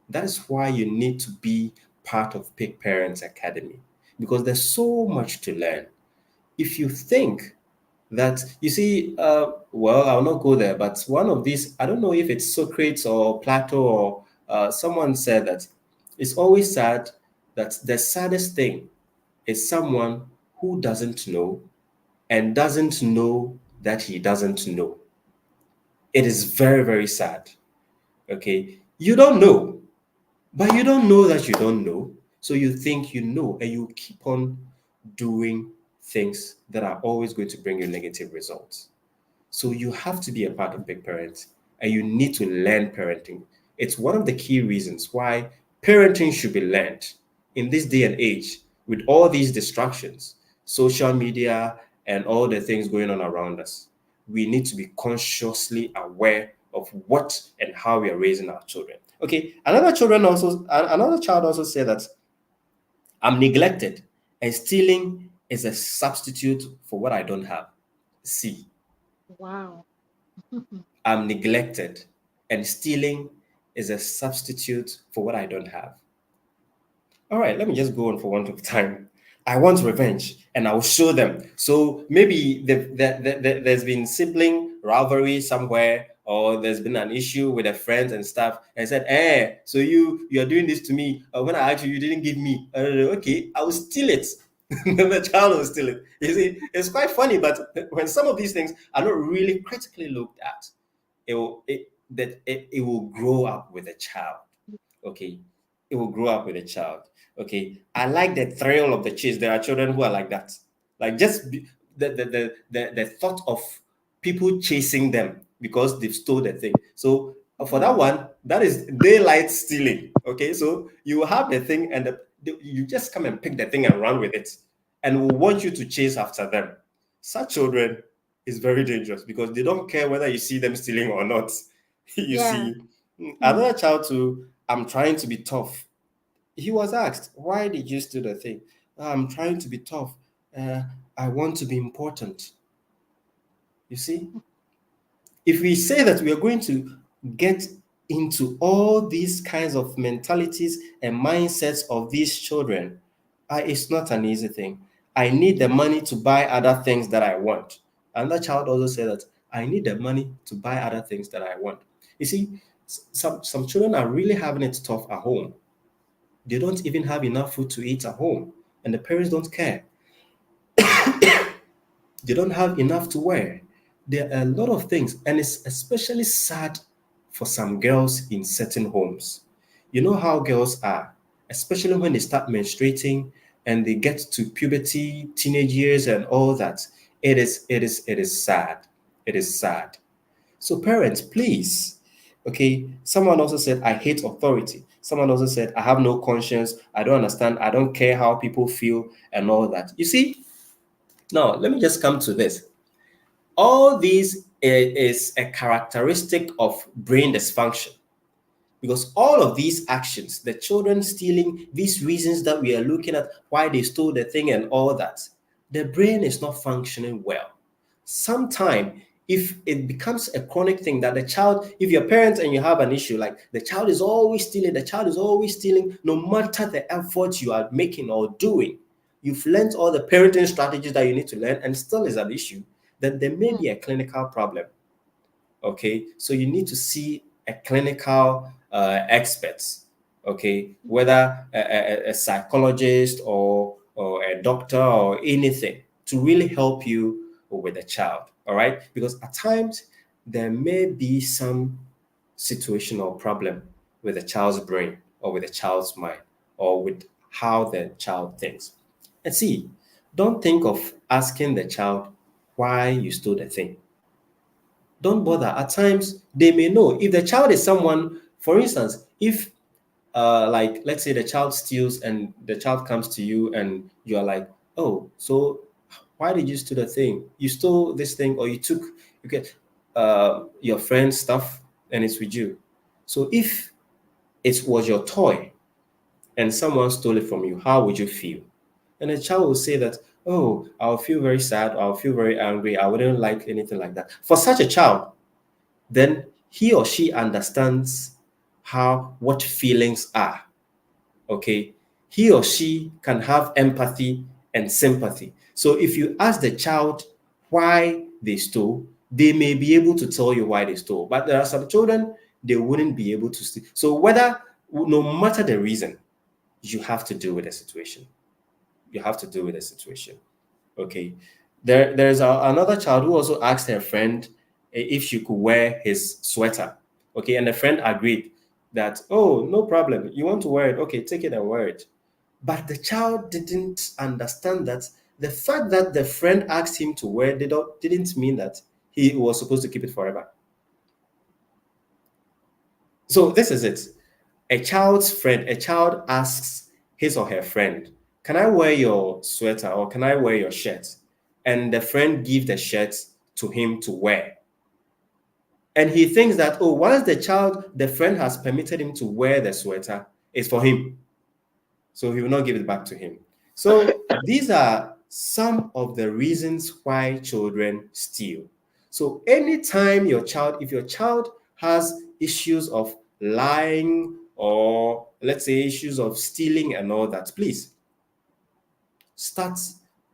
That is why you need to be part of PIC Parents Academy, because there's so much to learn. If you think that, you see, well, I'll not go there, but one of these, I don't know if it's Socrates or Plato or someone said that it's always sad that the saddest thing is someone who doesn't know and doesn't know that he doesn't know. It is very, very sad. Okay. You don't know, but you don't know that you don't know. So you think you know, and you keep on doing things that are always going to bring you negative results. So you have to be a part of Big Parents, and you need to learn parenting. It's one of the key reasons why parenting should be learned in this day and age with all these distractions, social media, and all the things going on around us. We need to be consciously aware of what and how we are raising our children. Okay, another child also said that I'm neglected and stealing is a substitute for what I don't have. See,
Wow.
I'm neglected, and stealing is a substitute for what I don't have. All right, let me just go on for want of time. I want revenge, and I will show them. So maybe there's been sibling rivalry somewhere, or there's been an issue with a friend and stuff. And I said, so you are doing this to me. When I asked you, you didn't give me. Okay, I will steal it. The child will steal it. You see, it's quite funny, but when some of these things are not really critically looked at, it will grow up with a child. Okay, it will grow up with a child. Okay, I like the thrill of the chase. There are children who are like that, like the thought of people chasing them because they've stole the thing. So for that one, that is daylight stealing. Okay, so you have the thing, and you just come and pick the thing and run with it, and we want you to chase after them. Such children is very dangerous because they don't care whether you see them stealing or not. You
Yeah.
see,
Mm.
another child too, I'm trying to be tough. He was asked, why did you steal the thing? I'm trying to be tough. Uh, I want to be important. You see, if we say that we are going to get into all these kinds of mentalities and mindsets of these children, it's not an easy thing. I need the money to buy other things that I want. Another child also said that I need the money to buy other things that I want. You see, some children are really having it tough at home. They don't even have enough food to eat at home, and the parents don't care. They don't have enough to wear. There are a lot of things, and it's especially sad for some girls in certain homes. You know how girls are, especially when they start menstruating and they get to puberty, teenage years, and all that. It is sad. It is sad. So, parents, please. Okay. Someone also said, I hate authority. Someone also said, I have no conscience. I don't understand. I don't care how people feel and all that. You see, now let me just come to this. All these is a characteristic of brain dysfunction, because all of these actions, the children stealing, these reasons that we are looking at, why they stole the thing and all that, the brain is not functioning well. Sometime, if it becomes a chronic thing that the child, if you're parents and you have an issue like the child is always stealing, the child is always stealing, no matter the effort you are making or doing, you've learned all the parenting strategies that you need to learn and still is an issue, then there may
Mm.
be a clinical problem. Okay, so you need to see a clinical expert. Okay, whether a psychologist or a doctor or anything to really help you with the child. All right, because at times there may be some situation or problem with the child's brain or with the child's mind or with how the child thinks. And see, don't think of asking the child why you stole the thing. Don't
Mm.
bother. At times, they may know. If the child is someone, for instance, if like let's say the child steals and the child comes to you and you are like, oh, so why did you steal the thing? You stole this thing, or you get your friend's stuff and it's with you. So if it was your toy and someone stole it from you, how would you feel? And the child will say that, oh, I'll feel very sad, I'll feel very angry, I wouldn't like anything like that. For such a child, then he or she understands how what feelings are. Okay, he or she can have empathy and sympathy. So if you ask the child why they stole, they may be able to tell you why they stole. But there are some children, they wouldn't be able to steal. So whether, no matter the reason, you have to deal with the situation. You have to deal with the situation. Okay. There's another child who also asked her friend if she could wear his sweater. Okay, and the friend agreed that, oh, no problem. You want to wear it? Okay, take it and wear it. But the child didn't understand that the fact that the friend asked him to wear it didn't mean that he was supposed to keep it forever. So this is it. A child asks his or her friend, can I wear your sweater or can I wear your shirt? And the friend gives the shirt to him to wear. And he thinks that, oh, once the friend has permitted him to wear the sweater, it's for him. So he will not give it back to him. So these are some of the reasons why children steal. So anytime if your child has issues of lying or let's say issues of stealing and all that, please start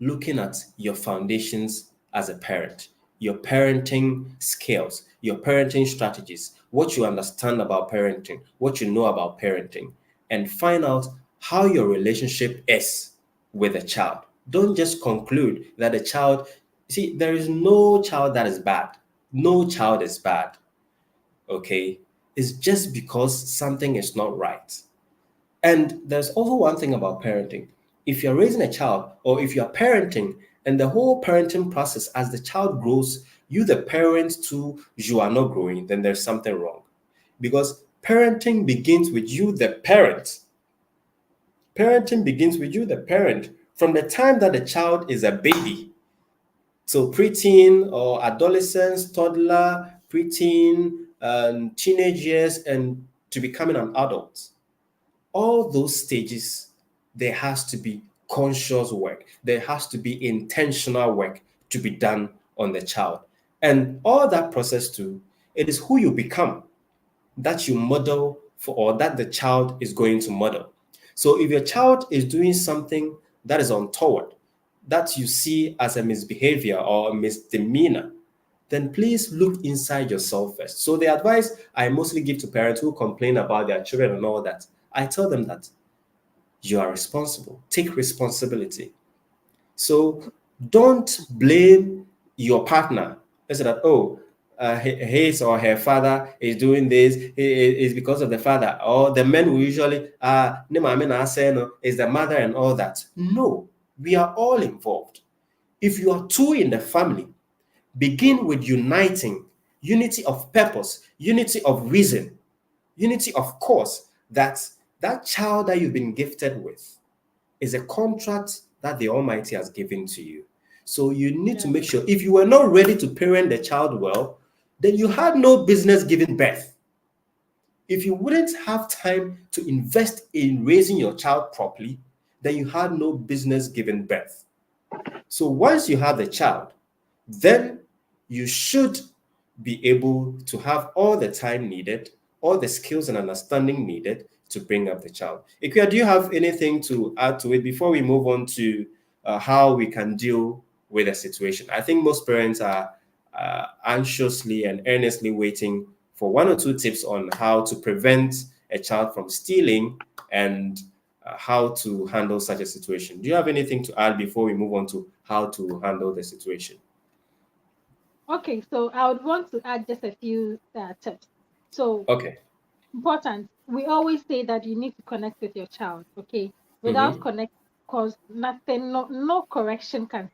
looking at your foundations as a parent, your parenting skills, your parenting strategies, what you understand about parenting, what you know about parenting, and find out how your relationship is with a child. Don't just conclude that a child, see, there is no child that is bad. No child is bad, okay? It's just because something is not right. And there's also one thing about parenting. If you're raising a child or if you're parenting and the whole parenting process as the child grows, you, the parent, too, you are not growing, then there's something wrong. Because parenting begins with you, the parent. Parenting begins with you, the parent. From the time that the child is a baby, so preteen or adolescence, toddler, preteen, teenage years, and to becoming an adult, all those stages, there has to be conscious work. There has to be intentional work to be done on the child. And all that process too, it is who you become that you model for or that the child is going to model. So if your child is doing something that is untoward, that you see as a misbehavior or a misdemeanor, then please look inside yourself first. So the advice I mostly give to parents who complain about their children and all that, I tell them that you are responsible. Take responsibility. So don't blame your partner. Say that, oh, his or her father is doing this, is because of the father. Or the men will usually, ne maame na ase no, is the mother and all that. No, we are all involved. If you are two in the family, begin with uniting, unity of purpose, unity of reason, unity of course, that that child that you've been gifted with is a contract that the Almighty has given to you. So you need to
Yeah.
make sure if you were not ready to parent the child well, then you had no business giving birth. If you wouldn't have time to invest in raising your child properly, then you had no business giving birth. So once you have the child, then you should be able to have all the time needed, all the skills and understanding needed to bring up the child. Ikuya, do you have anything to add to it before we move on to how we can deal with the situation? I think most parents are anxiously and earnestly waiting for one or two tips on how to prevent a child from stealing and how to handle such a situation. Do you have anything to add before we move on to how to handle the situation?
Okay, so I would want to add just a few tips. So
Okay.
important. We always say that you need to connect with your child. Okay, without
Mm-hmm.
connect, cause nothing, no correction can,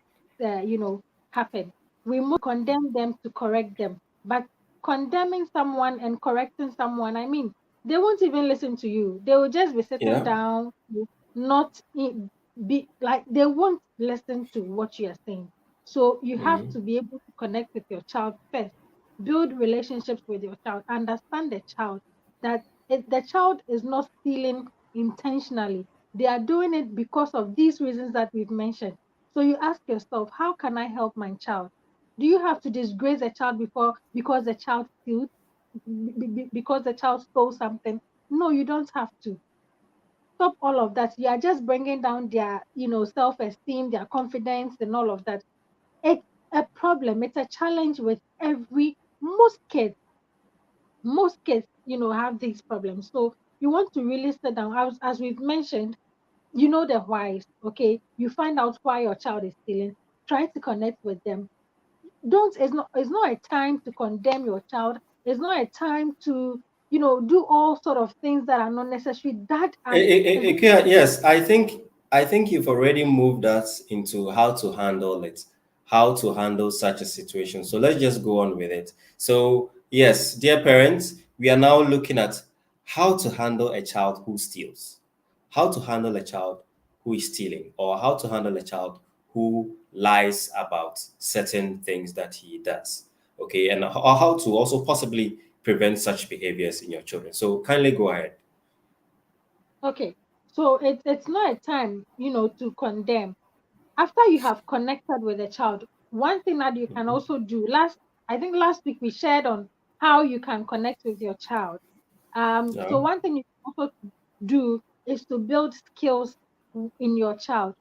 happen. We must condemn them to correct them, but condemning someone and correcting someone, I mean, they won't even listen to you. They will just be sitting
Yeah.
down, not be like they won't listen to what you are saying. So you have
Mm-hmm.
to be able to connect with your child first, build relationships with your child, understand the child that the child is not stealing intentionally. They are doing it because of these reasons that we've mentioned. So you ask yourself, how can I help my child? Do you have to disgrace a child before because the child steals? because the child stole something. No, you don't have to. Stop all of that. You are just bringing down their, self-esteem, their confidence, and all of that. It's a problem. It's a challenge with every most kids, have these problems. So you want to really sit down, as we've mentioned, the whys. Okay, you find out why your child is stealing. Try to connect with them. Don't It's not a time to condemn your child. It's not a time to do all sort of things that are not necessary, that are necessary.
Yes, I think you've already moved us into how to handle it, how to handle such a situation. So let's just go on with it. So yes, dear parents, we are now looking at how to handle a child who steals, how to handle a child who is stealing, or how to handle a child who lies about certain things that he does. Okay, and how to also possibly prevent such behaviors in your children. So kindly go ahead.
Okay, so it's not a time to condemn. After you have connected with a child, one thing that you can also do, I think last week we shared on how you can connect with your child.
Yeah.
So one thing you can also do is to build skills in your child.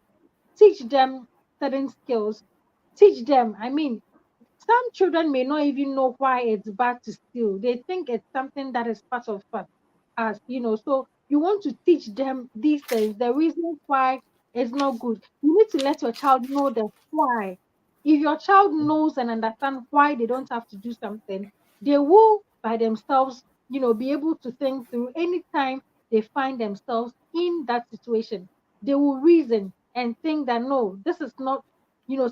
Teach them certain skills. Teach them. I mean, some children may not even know why it's bad to steal. They think it's something that is part of us. So you want to teach them these things, the reasons why it's not good. You need to let your child know the why. If your child knows and understands why they don't have to do something, they will by themselves, be able to think through anytime they find themselves in that situation. They will reason and think that no, this is not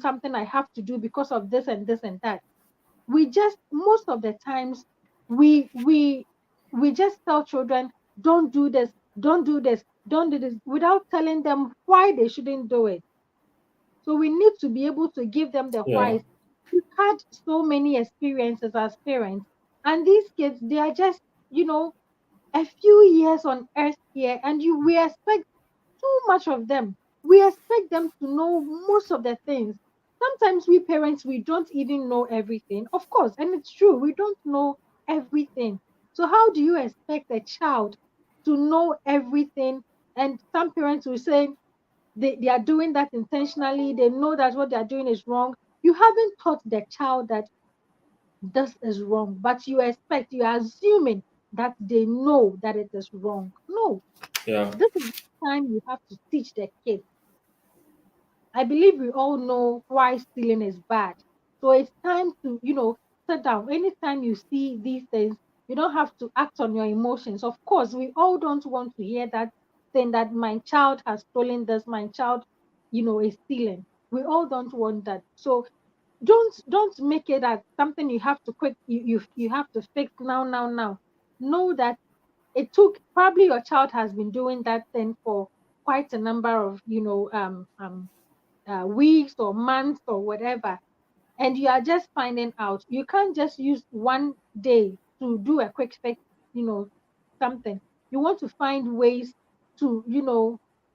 something I have to do because of this and this and that. We just Most of the times we just tell children, don't do this, don't do this, don't do this, without telling them why they shouldn't do it. So we need to be able to give them the
Yeah.
whys. We've had so many experiences as parents, and these kids, they are just you know a few years on earth here, and we expect too much of them. We expect them to know most of the things. Sometimes we parents, we don't even know everything. Of course, and it's true, we don't know everything. So how do you expect a child to know everything? And some parents will say they are doing that intentionally. They know that what they are doing is wrong. You haven't taught the child that this is wrong, but you are assuming that they know that it is wrong. No,
Yeah.
this is the time you have to teach the kids. I believe we all know why stealing is bad. So it's time to, sit down. Anytime you see these things, you don't have to act on your emotions. Of course, we all don't want to hear that saying that my child has stolen this, my child, is stealing. We all don't want that. So don't make it as something you have to quick you have to fix now. Know that it took, probably your child has been doing that thing for quite a number of weeks or months or whatever, and you are just finding out. You can't just use one day to do a quick fix, you know, something. You want to find ways to,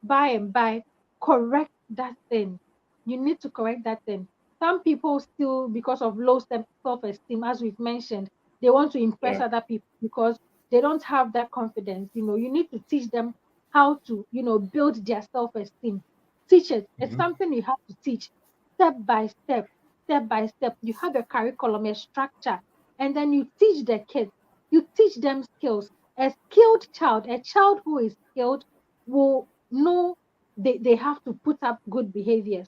by and by, correct that thing. You need to correct that thing. Some people still, because of low self-esteem, as we've mentioned, they want to impress
Yeah.
other people because they don't have that confidence. You need to teach them how to, build their self-esteem. Teach it. It's something you have to teach step by step, step by step. You have a curriculum, a structure, and then you teach the kids. You teach them skills. A skilled child, a child who is skilled, will know they have to put up good behaviors.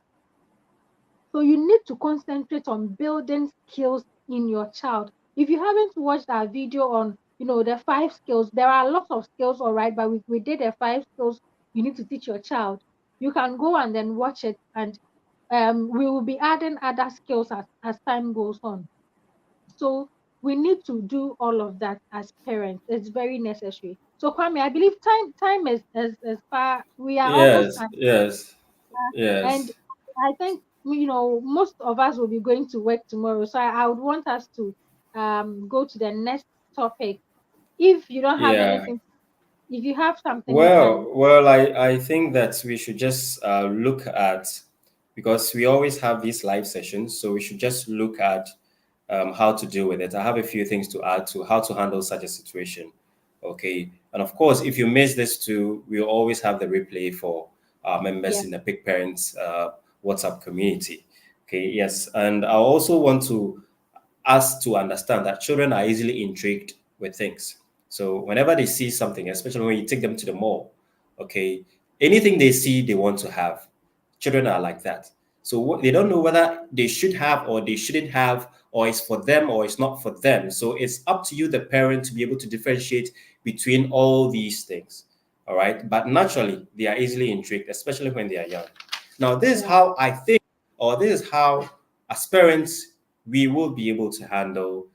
So you need to concentrate on building skills in your child. If you haven't watched our video on, the 5 skills, there are lots of skills, all right, but we did the 5 skills you need to teach your child. You can go and then watch it, and we will be adding other skills as time goes on. So we need to do all of that as parents. It's very necessary. So Kwame, I believe time is far. We are almost
Yes.
at,
Yes.
and
Yes.
I think most of us will be going to work tomorrow. So I would want us to go to the next topic. If you don't have
Yeah.
anything, if you have something, you can.
Well, I think that we should just look at, because we always have these live sessions, so we should just look at how to deal with it. I have a few things to add to how to handle such a situation. Okay. And of course, if you miss this too, we'll always have the replay for our members
Yeah.
in the PIC Parents WhatsApp community. Okay. Yes. And I also want to us to understand that children are easily intrigued with things. So whenever they see something, especially when you take them to the mall, okay, anything they see, they want to have. Children are like that. So they don't know whether they should have or they shouldn't have, or it's for them or it's not for them. So it's up to you, the parent, to be able to differentiate between all these things. All right. But naturally, they are easily intrigued, especially when they are young. Now, this is
Yeah.
how I think, or this is how, as parents, we will be able to handle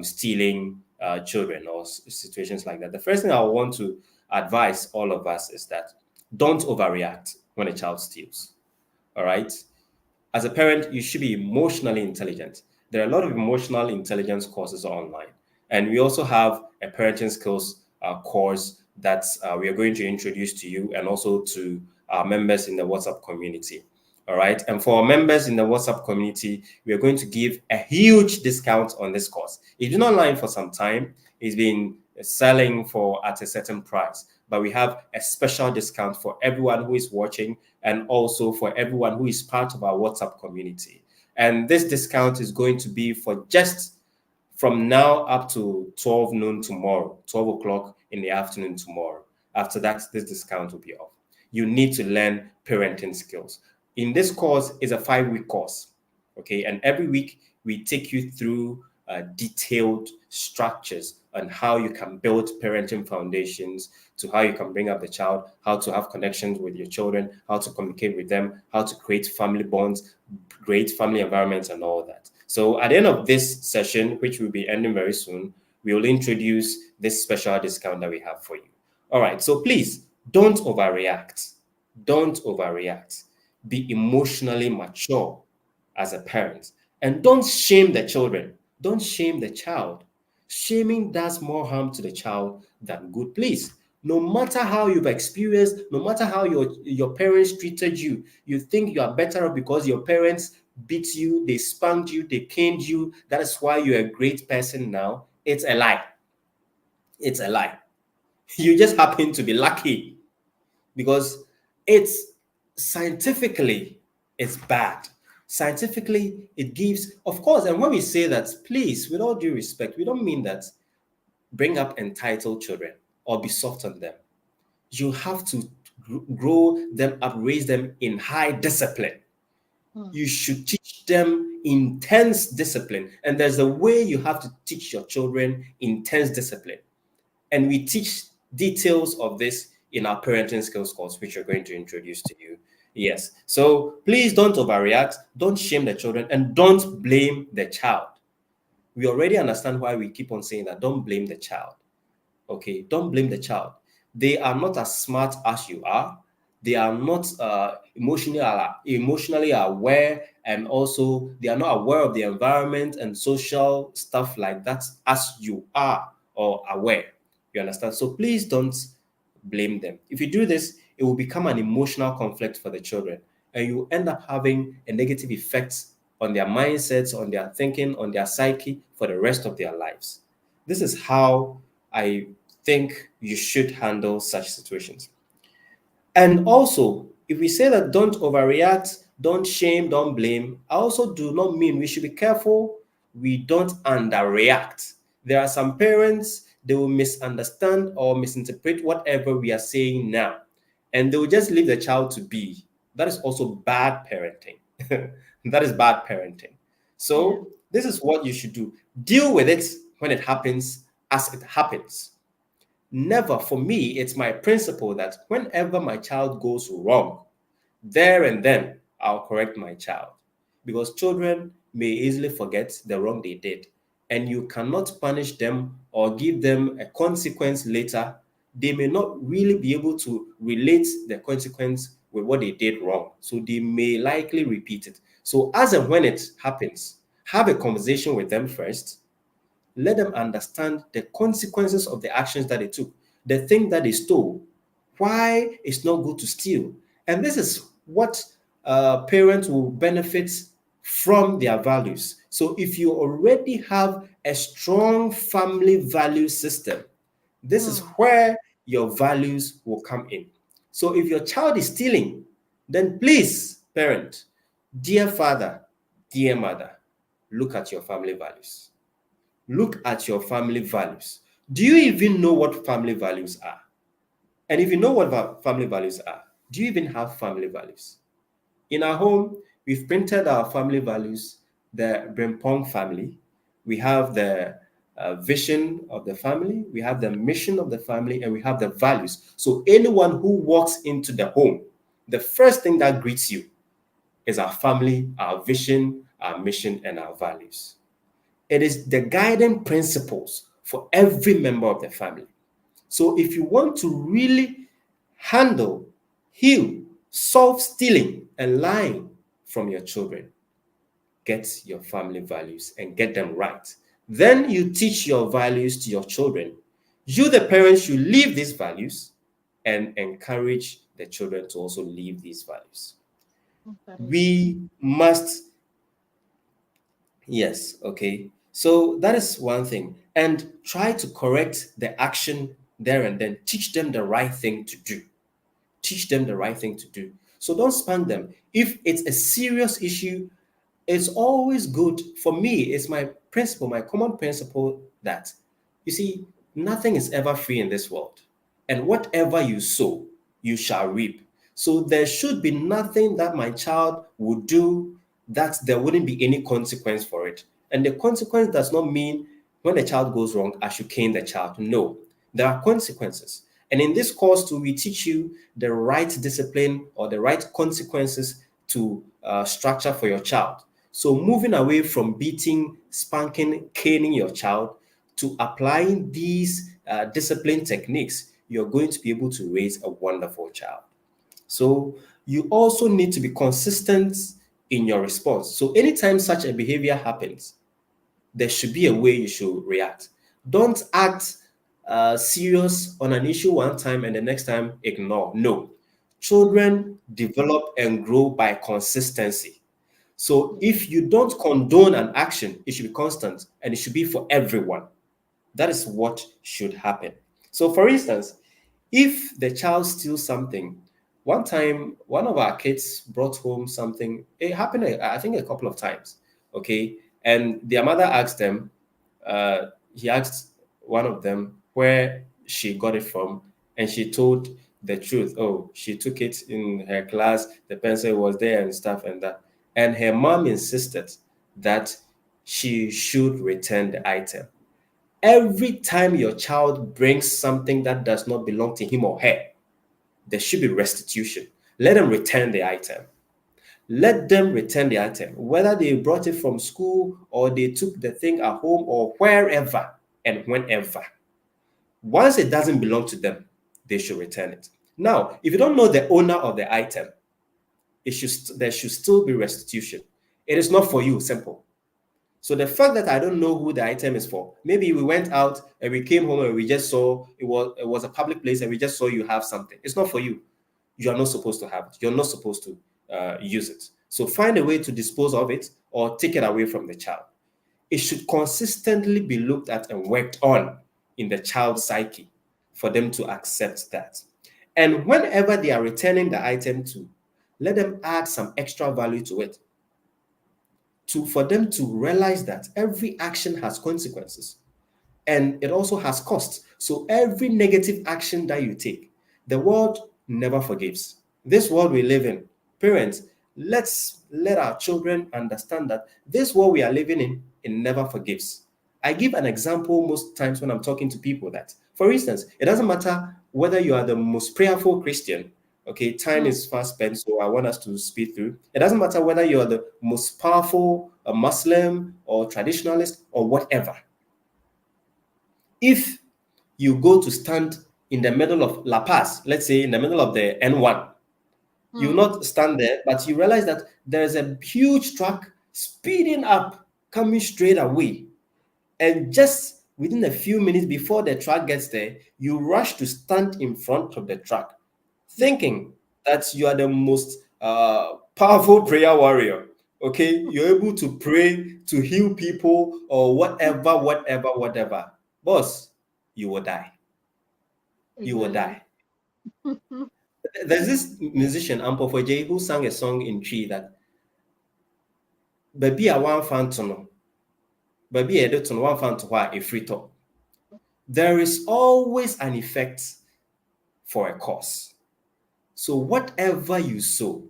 stealing children or situations like that. The first thing I want to advise all of us is that don't overreact when a child steals. All right. As a parent, you should be emotionally intelligent. There are a lot of emotional intelligence courses online. And we also have a parenting skills course that we are going to introduce to you and also to our members in the WhatsApp community. All right. And for our members in the WhatsApp community, we are going to give a huge discount on this course. It's been online for some time. It's been selling for at a certain price, but we have a special discount for everyone who is watching and also for everyone who is part of our WhatsApp community. And this discount is going to be for just from now up to 12 noon tomorrow, 12 o'clock in the afternoon tomorrow. After that, this discount will be off. You need to learn parenting skills. In this course, is a 5-week course. Okay. And every week we take you through detailed structures on how you can build parenting foundations, to how you can bring up the child, how to have connections with your children, how to communicate with them, how to create family bonds, great family environments, and all that. So at the end of this session, which will be ending very soon, we will introduce this special discount that we have for you. All right. So please don't overreact. Don't overreact. Be emotionally mature as a parent. And don't shame the children. Don't shame the child. Shaming does more harm to the child than good. Please, no matter how you've experienced, no matter how your parents treated you, you think you are better off because your parents beat you, they spanked you, they caned you. That is why you're a great person now. It's a lie. It's a lie. You just happen to be lucky because it's scientifically it's bad. Scientifically, it gives, of course, and when we say that, please, with all due respect, we don't mean that bring up entitled children or be soft on them. You have to grow them up, raise them in high discipline.
Mm.
You should teach them intense discipline. And there's a way you have to teach your children intense discipline. And we teach details of this in our parenting skills course, which we're going to introduce to you. Yes. So please don't overreact, don't shame the children, and don't blame the child. We already understand why we keep on saying that. Don't blame the child. Okay, don't blame the child. They are not as smart as you are. They are not emotionally aware, and also they are not aware of the environment and social stuff like that as you are or aware. You understand? So please don't blame them. If you do this, it will become an emotional conflict for the children, and you end up having a negative effect on their mindsets, on their thinking, on their psyche for the rest of their lives. This is how I think you should handle such situations. And also, if we say that don't overreact, don't shame, don't blame, I also do not mean we should be careful we don't underreact. There are some parents, they will misunderstand or misinterpret whatever we are saying now, and they will just leave the child to be. That is also bad parenting. That is bad parenting.
Yeah.
So, this is what you should do. Deal with it when it happens as it happens. Never, for me, it's my principle that whenever my child goes wrong, there and then I'll correct my child. Because children may easily forget the wrong they did, and you cannot punish them or give them a consequence later. They may not really be able to relate the consequence with what they did wrong. So they may likely repeat it. So, as and when it happens, have a conversation with them first. Let them understand the consequences of the actions that they took, the thing that they stole, why it's not good to steal. And this is what parents will benefit from their values. So if you already have a strong family value system, this is
Mm.
where your values will come in. So if your child is stealing, then please, parent, dear father, dear mother, look at your family values. Look at your family values. Do you even know what family values are? And if you know what family values are, do you even have family values? In our home, we've printed our family values, the Brimpong family. We have the vision of the family, we have the mission of the family, and we have the values. So anyone who walks into the home, the first thing that greets you is our family, our vision, our mission, and our values. It is the guiding principles for every member of the family. So if you want to really handle, heal, solve stealing and lying from your children, get your family values and get them right. Then you teach your values to your children. You, the parents, should live these values and encourage the children to also live these values.
That is true.
We must, yes, okay. So that is one thing. And try to correct the action there and then. Teach them the right thing to do. Teach them the right thing to do. So don't spank them. If it's a serious issue, it's always good for me. It's my principle, my common principle that you see, nothing is ever free in this world. And whatever you sow, you shall reap. So there should be nothing that my child would do that there wouldn't be any consequence for it. And the consequence does not mean when the child goes wrong, I should cane the child. No, there are consequences. And in this course, too, we teach you the right discipline or the right consequences to structure for your child. So, moving away from beating, spanking, caning your child to applying these discipline techniques, you're going to be able to raise a wonderful child. So, you also need to be consistent in your response. So, anytime such a behavior happens, there should be a way you should react. Don't act serious on an issue one time and the next time ignore. No. Children develop and grow by consistency. So
Yeah.
if you don't condone an action, it should be constant and it should be for everyone. That is what should happen. So, for instance, if the child steals something, one time one of our kids brought home something. It happened, I think, a couple of times. Okay, and their mother asked them. He asked one of them where she got it from, and she told the truth. Oh, she took it in her class. The pencil was there and stuff and that. And her mom insisted that she should return the item. Every time your child brings something that does not belong to him or her, there should be restitution. Let them return the item. Let them return the item, whether they brought it from school or they took the thing at home or wherever and whenever. Once it doesn't belong to them, they should return it. Now, if you don't know the owner of the item, there should still be restitution. It is not for you, simple. So the fact that I don't know who the item is for, maybe we went out and we came home and we just saw it was a public place and we just saw you have something. It's not for you. You are not supposed to have it. You're not supposed to use it. So find a way to dispose of it or take it away from the child. It should consistently be looked at and worked on in the child's psyche for them to accept that. And whenever they are returning the item to, let them add some extra value to it for them to realize that every action has consequences and it also has costs. So every negative action that you take, the world never forgives. This world we live in, parents, let's let our children understand that this world we are living in, it never forgives. I give an example most times when I'm talking to people that, for instance, it doesn't matter whether you are the most prayerful Christian. Okay, time
Mm.
is fast spent, so I want us to speed through. It doesn't matter whether you're the most powerful Muslim or traditionalist or whatever. If you go to stand in the middle of La Paz, let's say in the middle of the N1, you will
Mm.
not stand there, but you realize that there is a huge truck speeding up, coming straight away. And just within a few minutes before the truck gets there, you rush to stand in front of the truck, thinking that you are the most powerful prayer warrior. Okay, you're able to pray to heal people or whatever. Boss, you will die. You will
Exactly.
die. There's this musician, Ampo J, who sang a song in Tree that Baby a one fan to no, Baby a to no one fan to a free top. There is always an effect for a cause. So whatever you sow,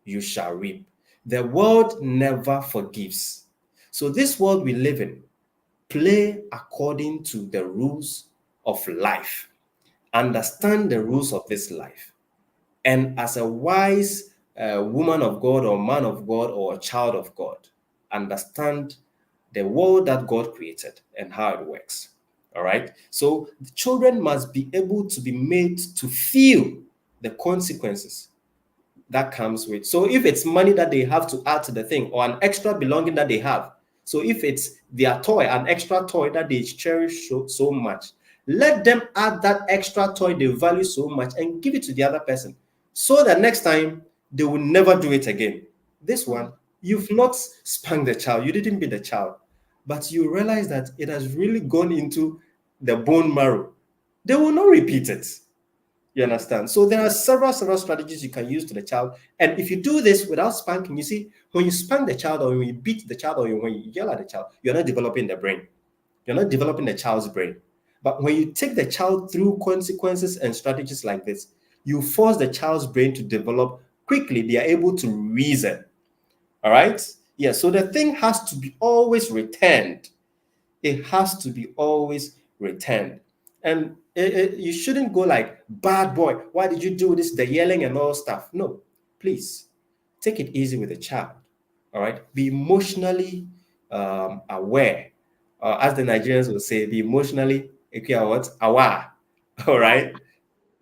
you shall reap. The world never forgives. So this world we live in, play according to the rules of life. Understand the rules of this life. And as a wise woman of God or man of God or a child of God, understand the world that God created and how it works. All right. So the children must be able to be made to feel the consequences that comes with. So if it's money that they have to add to the thing or an extra belonging that they have, so if it's their toy, an extra toy that they cherish so much, let them add that extra toy they value so much and give it to the other person so that next time they will never do it again. This
Mm.
one, you've not spanked the child, you didn't beat the child, but you realize that it has really gone into the bone marrow. They will not repeat it. You
Mm.
understand? So there are several strategies you can use to the child. And if you do this without spanking, you see, when you spank the child or when you beat the child or when you yell at the child, you're not developing the brain. You're not developing the child's brain. But when you take the child through consequences and strategies like this, you force the child's brain to develop quickly. They are able to reason. All right? Yeah. So the thing has to be always returned. It has to be always returned. And you shouldn't go like, bad boy, why did you do this? The yelling and all stuff. No, please take it easy with the child. All right. Be emotionally aware. As the Nigerians will say, be emotionally what? Aware. All
Wow.
right.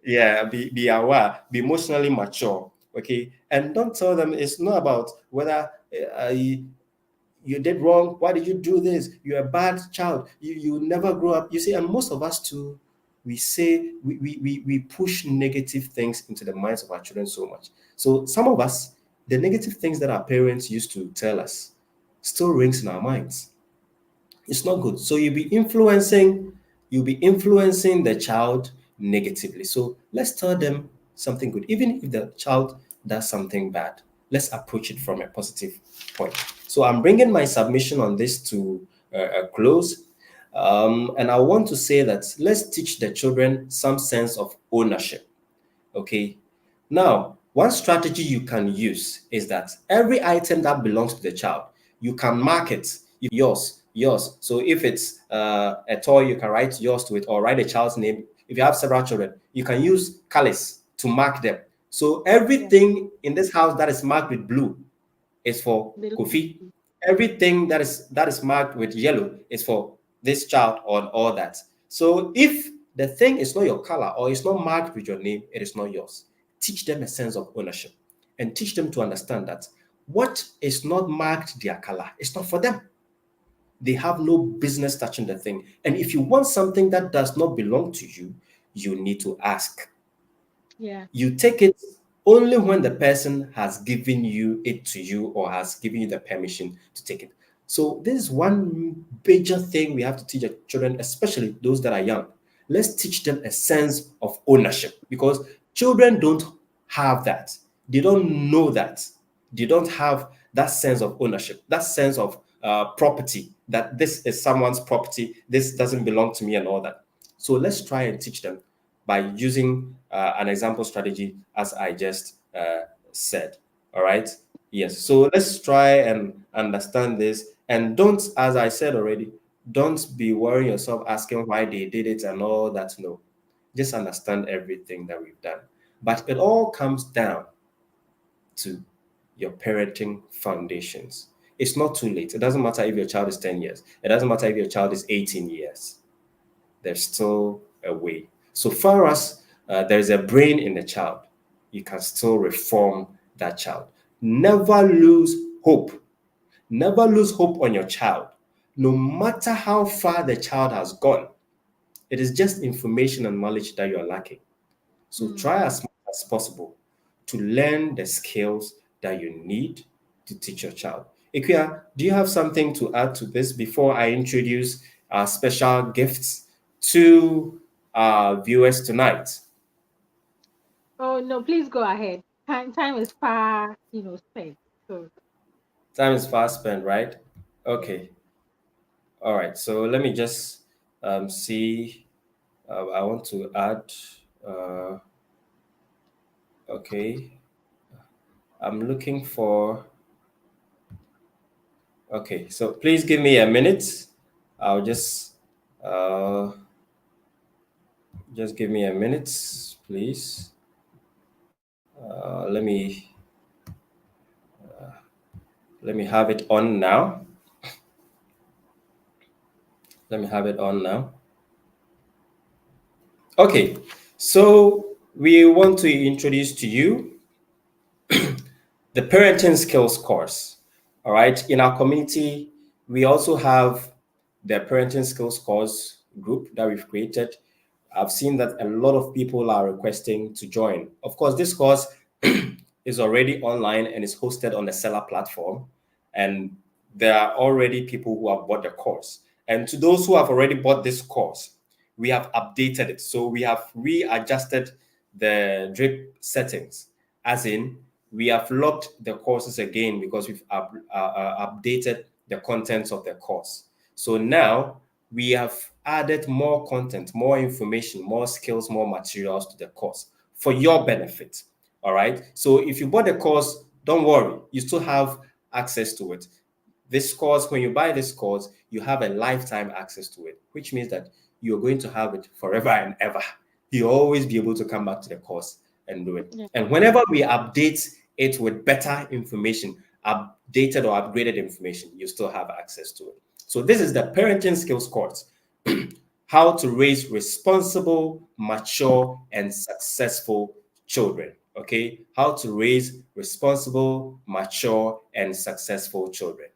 Yeah, be aware, be emotionally mature. Okay. And don't tell them it's not about whether you did wrong. Why did you do this? You're a bad child. You never grow up. You see, and most of us too, we say we push negative things into the minds of our children so much. So some of us, the negative things that our parents used to tell us still rings in our minds. It's not good. So you'll be influencing the child negatively. So let's tell them something good. Even if the child does something bad, let's approach it from a positive point. So I'm bringing my submission on this to a close. And I want to say that let's teach the children some sense of ownership. Okay. Now, one strategy you can use is that every item that belongs to the child, you can mark it yours. So if it's a toy, you can write yours to it or write a child's name. If you have several children, you can use colors to mark them. So
Yeah.
everything in this house that is marked with blue is for
Belong.
Kofi. Everything that is marked with yellow is for this child or all that. So if the thing is not your color or it's not marked with your name, it is not yours. Teach them a sense of ownership and teach them to understand that what is not marked their color is not for them. They have no business touching the thing. And if you want something that does not belong to you, you need to ask.
Yeah.
You take it only when the person has given you it to you or has given you the permission to take it. So this is one major thing we have to teach our children, especially those that are young. Let's teach them a sense of ownership because children don't have that. They don't know that. They don't have that sense of ownership, that sense of property, that this is someone's property, this doesn't belong to me, and all that. So let's try and teach them by using an example strategy as I just said. All right. Yes. So let's try and understand this. And don't, as I said already, don't be worrying yourself asking why they did it and all that. No. Just understand everything that we've done. But it all comes down to your parenting foundations. It's not too late. It doesn't matter if your child is 10 years. It doesn't matter if your child is 18 years. There's still a way. So far as there is a brain in the child, you can still reform that child. Never lose hope. Never lose hope on your child. No matter how far the child has gone, it is just information and knowledge that you are lacking. So
Mm.
try as much as possible to learn the skills that you need to teach your child. Ikuya, do you have something to add to this before I introduce our special gifts to our viewers tonight?
Oh no, please go ahead. Time is far, spent. So
Time is fast spent, right?
yeah.
Okay. All right. So let me just see. I want to add. Uh, okay. I'm looking for. Okay. So please give me a minute. I'll uh, just give me a minute, please. Let me have it on now. Let me have it on now. Okay. So we want to introduce to you the parenting skills course. All right. In our community, we also have the parenting skills course group that we've created. I've seen that a lot of people are requesting to join. Of course, this course is already online and is hosted on the Seller platform. And there are already people who have bought the course. And to those who have already bought this course, we have updated it. So we have readjusted the drip settings, as in we have logged the courses again because we've updated the contents of the course. So now we have added more content, more information, more skills, more materials to the course for your benefit. All right. So if you bought the course, don't worry, you still have access to it. This course, when you buy this course, you have a lifetime access to it, which means that you're going to have it forever and ever. You'll always be able to come back to the course and do it.
Yeah.
And whenever we update it with better information, updated or upgraded information, you still have access to it. So this is the parenting skills course. How to raise responsible, mature, and successful children. Okay, how to raise responsible, mature, and successful children.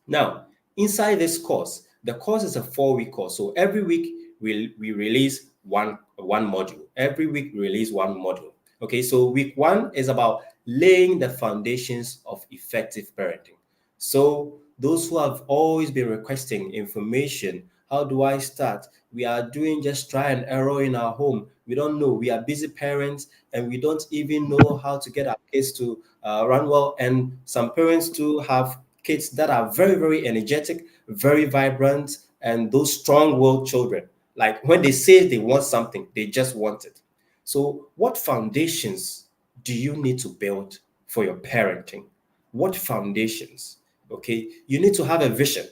Now, inside this course, the course is a 4-week course. So every week we release one module. Every week we release one module. Okay, so week one is about laying the foundations of effective parenting. So those who have always been requesting information, how do I start? We are doing just try and error in our home. We don't know. We are busy parents and we don't even know how to get our kids to run well. And some parents too have kids that are very, very energetic, very vibrant, and those strong-willed children. Like when they say they want something, they just want it. So, what foundations do you need to build for your parenting? What foundations? Okay, you need to have a vision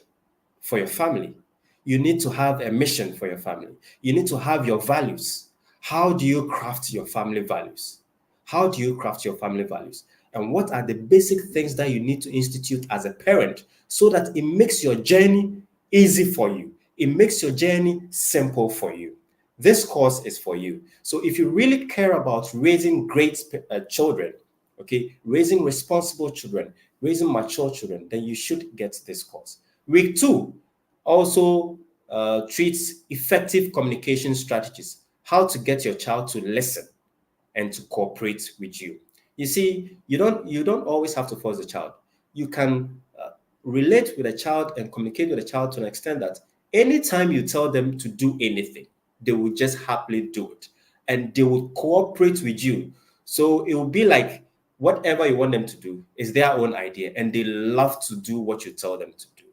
for your family. You need to have a mission for your family. You need to have your values. How do you craft your family values? How do you craft your family values? And what are the basic things that you need to institute as a parent so that it makes your journey easy for you? It makes your journey simple for you. This course is for you. So if you really care about raising great children, okay, raising responsible children, raising mature children, then you should get this course. Week two also treats effective communication strategies, how to get your child to listen and to cooperate with you. You see, you don't always have to force the child. You can relate with a child and communicate with a child to an extent that anytime you tell them to do anything, they will just happily do it and they will cooperate with you. So it will be like whatever you want them to do is their own idea and they love to do what you tell them to do.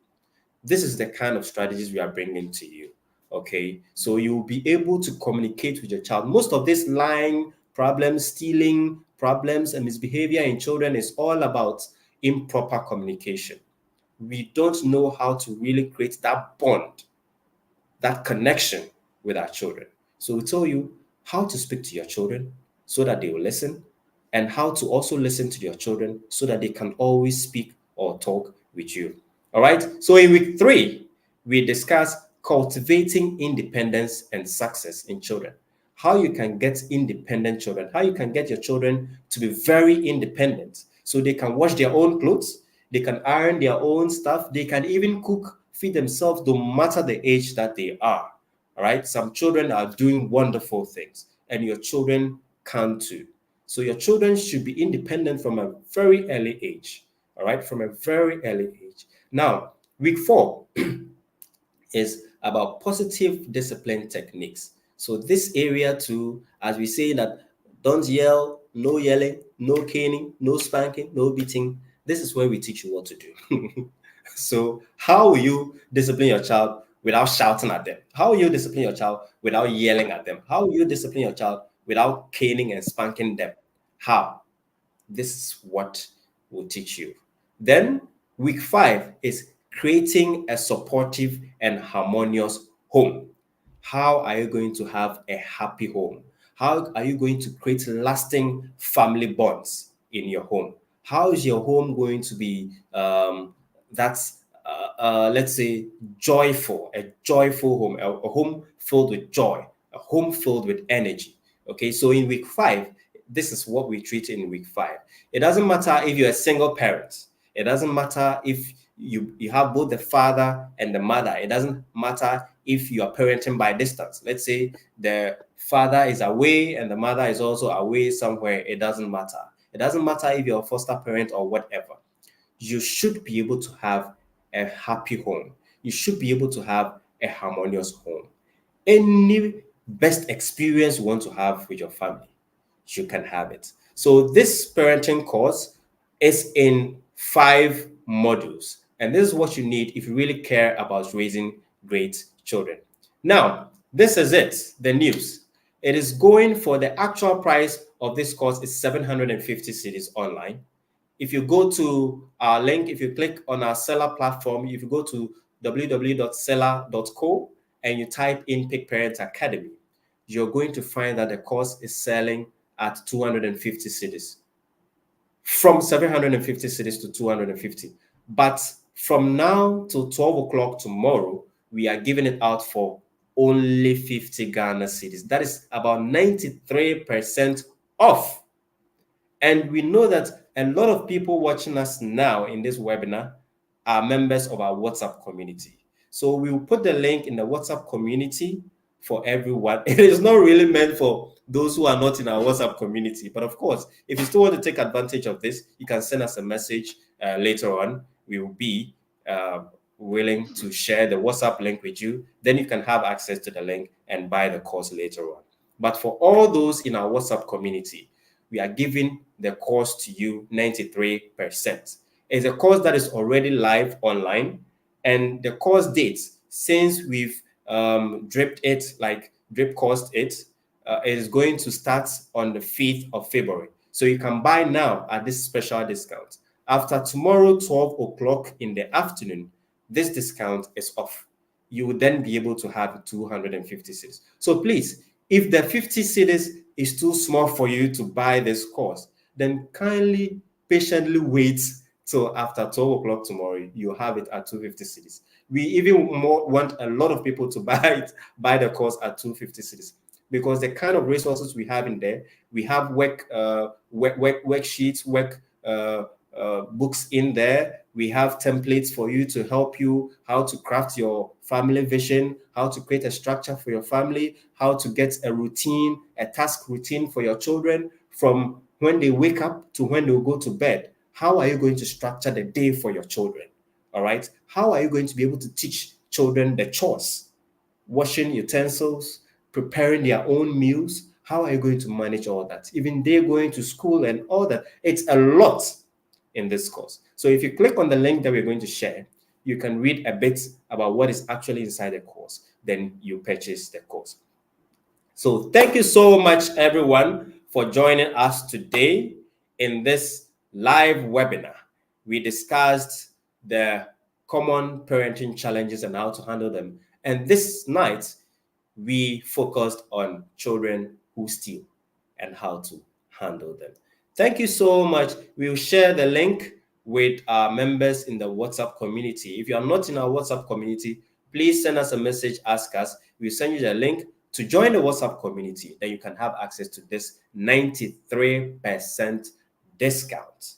This is the kind of strategies we are bringing to you. Okay, so you'll be able to communicate with your child. Most of this lying problems, stealing problems, and misbehavior in children is all about improper communication. We don't know how to really create that bond, that connection with our children. So we tell you how to speak to your children so that they will listen, and how to also listen to your children so that they can always speak or talk with you. All right. So in week three, we discuss cultivating independence and success in children. How you can get independent children, how you can get your children to be very independent so they can wash their own clothes, they can iron their own stuff, they can even cook, feed themselves, no matter the age that they are. All right. Some children are doing wonderful things, and your children can too. So your children should be independent from a very early age. all right, from a very early age. Now, week 4 is about positive discipline techniques. So this area too, as we say that don't yell, no yelling, no caning, no spanking, no beating. This is where we teach you what to do. So how will you discipline your child without shouting at them? How will you discipline your child without yelling at them? How will you discipline your child without caning and spanking them? How? This is what we'll teach you. Then, week 5 is creating a supportive and harmonious home. How are you going to have a happy home? How are you going to create lasting family bonds in your home? How is your home going to be that's let's say joyful, a joyful home, a home filled with joy, a home filled with energy? Okay, so in week 5, this is what we treat in week 5. It doesn't matter if you're a single parent. It doesn't matter if you have both the father and the mother. It doesn't matter if you are parenting by distance. Let's say the father is away and the mother is also away somewhere. It doesn't matter. It doesn't matter if you're a foster parent or whatever. You should be able to have a happy home. You should be able to have a harmonious home. Any best experience you want to have with your family, you can have it. So this parenting course is in 5 modules, and this is what you need if you really care about raising great children. Now, this is it, the news. It is going for the actual price of this course is 750 cedis online. If you go to our link, if you click on our seller platform, if you go to www.seller.co and you type in PIC Parent Academy, you're going to find that the course is selling at 250 cedis, from 750 cedis to 250. But from now till 12 o'clock tomorrow, we are giving it out for only 50 Ghana cedis. That is about 93% off. And we know that a lot of people watching us now in this webinar are members of our WhatsApp community. So we will put the link in the WhatsApp community for everyone. It is not really meant for those who are not in our WhatsApp community. But of course, if you still want to take advantage of this, you can send us a message later on. We will be willing to share the WhatsApp link with you. Then you can have access to the link and buy the course later on. But for all those in our WhatsApp community, we are giving the course to you 93%. It's a course that is already live online, and the course dates, since we've dripped it, like drip coursed it, is going to start on the 5th of February. So you can buy now at this special discount. After tomorrow, 12 o'clock in the afternoon, this discount is off. You will then be able to have 250 cedis. So please, if the 50 cedis is too small for you to buy this course, then kindly patiently wait till after 12 o'clock tomorrow. You have it at 250 cedis. We even want a lot of people to buy the course at 250 cedis, because the kind of resources we have in there, we have worksheets, books in there. We have templates for you to help you how to craft your family vision, how to create a structure for your family, how to get a routine, a task routine for your children from when they wake up to when they will go to bed. How are you going to structure the day for your children? All right. How are you going to be able to teach children the chores, washing utensils, preparing their own meals? How are you going to manage all that? Even they're going to school and all that. It's a lot in this course. So if you click on the link that we're going to share, you can read a bit about what is actually inside the course. Then you purchase the course. So thank you so much, everyone, for joining us today in this live webinar. We discussed the common parenting challenges and how to handle them. And this night, we focused on children who steal and how to handle them. Thank you so much. We'll share the link with our members in the WhatsApp community. If you are not in our WhatsApp community, please send us a message, ask us. We'll send you the link to join the WhatsApp community. Then you can have access to this 93% discount.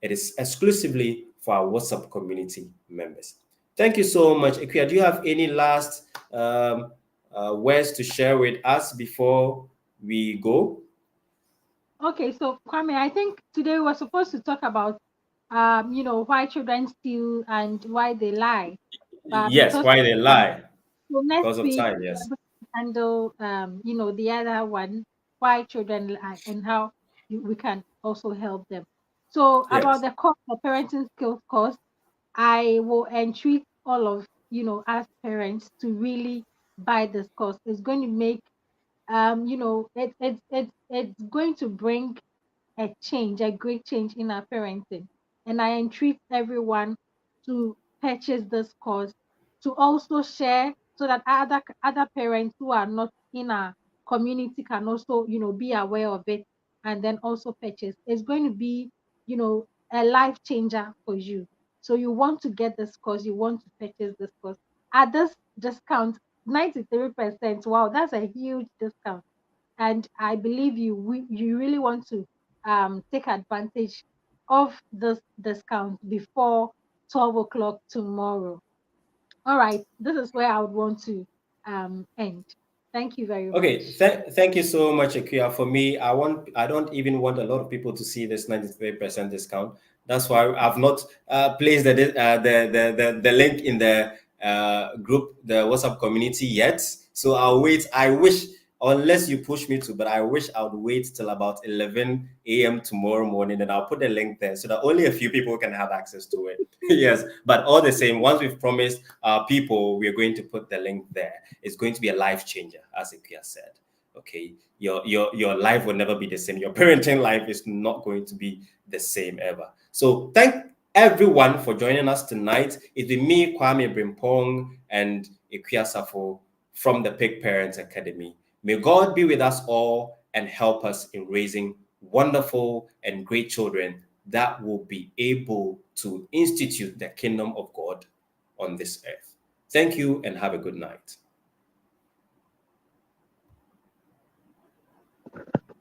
It is exclusively for our WhatsApp community members. Thank you so much. Ikuya, do you have any last words to share with us before we go?
Okay, so Kwame, I think today we're supposed to talk about why children steal and why they lie. But
Yes,
because
why they
time,
lie?
so next
Because of
week
time,
we're
yes.
going to handle the other one, why children lie and how we can also help them. So about
Yes.
the course, the parenting skills course, I will entreat all of us parents to really buy this course. It's going to make it's going to bring a great change in our parenting. And I entreat everyone to purchase this course, to also share so that other parents who are not in our community can also, be aware of it and then also purchase. It's going to be, a life changer for you. So you want to get this course, you want to purchase this course. At this discount, 93%. Wow, that's a huge discount. And I believe you really want to take advantage of this discount before 12 o'clock tomorrow. All right, this is where I would want to end. Thank you very
Okay,
much.
thank you so much, Akia. For me, I don't even want a lot of people to see this 93% discount. That's why I've not placed the link in the group, the WhatsApp community yet. So I'll wait. I wish, unless you push me to, but I wish I would wait till about 11 a.m. tomorrow morning, and I'll put the link there so that only a few people can have access to it. Yes, but all the same, once we've promised people, we're going to put the link there. It's going to be a life changer, as Ikuya said. Okay, your life will never be the same. Your parenting life is not going to be the same ever. So thank everyone for joining us tonight. It's been me, Kwame Brimpong, and Ikuya Safo from the PIC Parent Academy. May God be with us all and help us in raising wonderful and great children that will be able to institute the kingdom of God on this earth. Thank you and have a good night.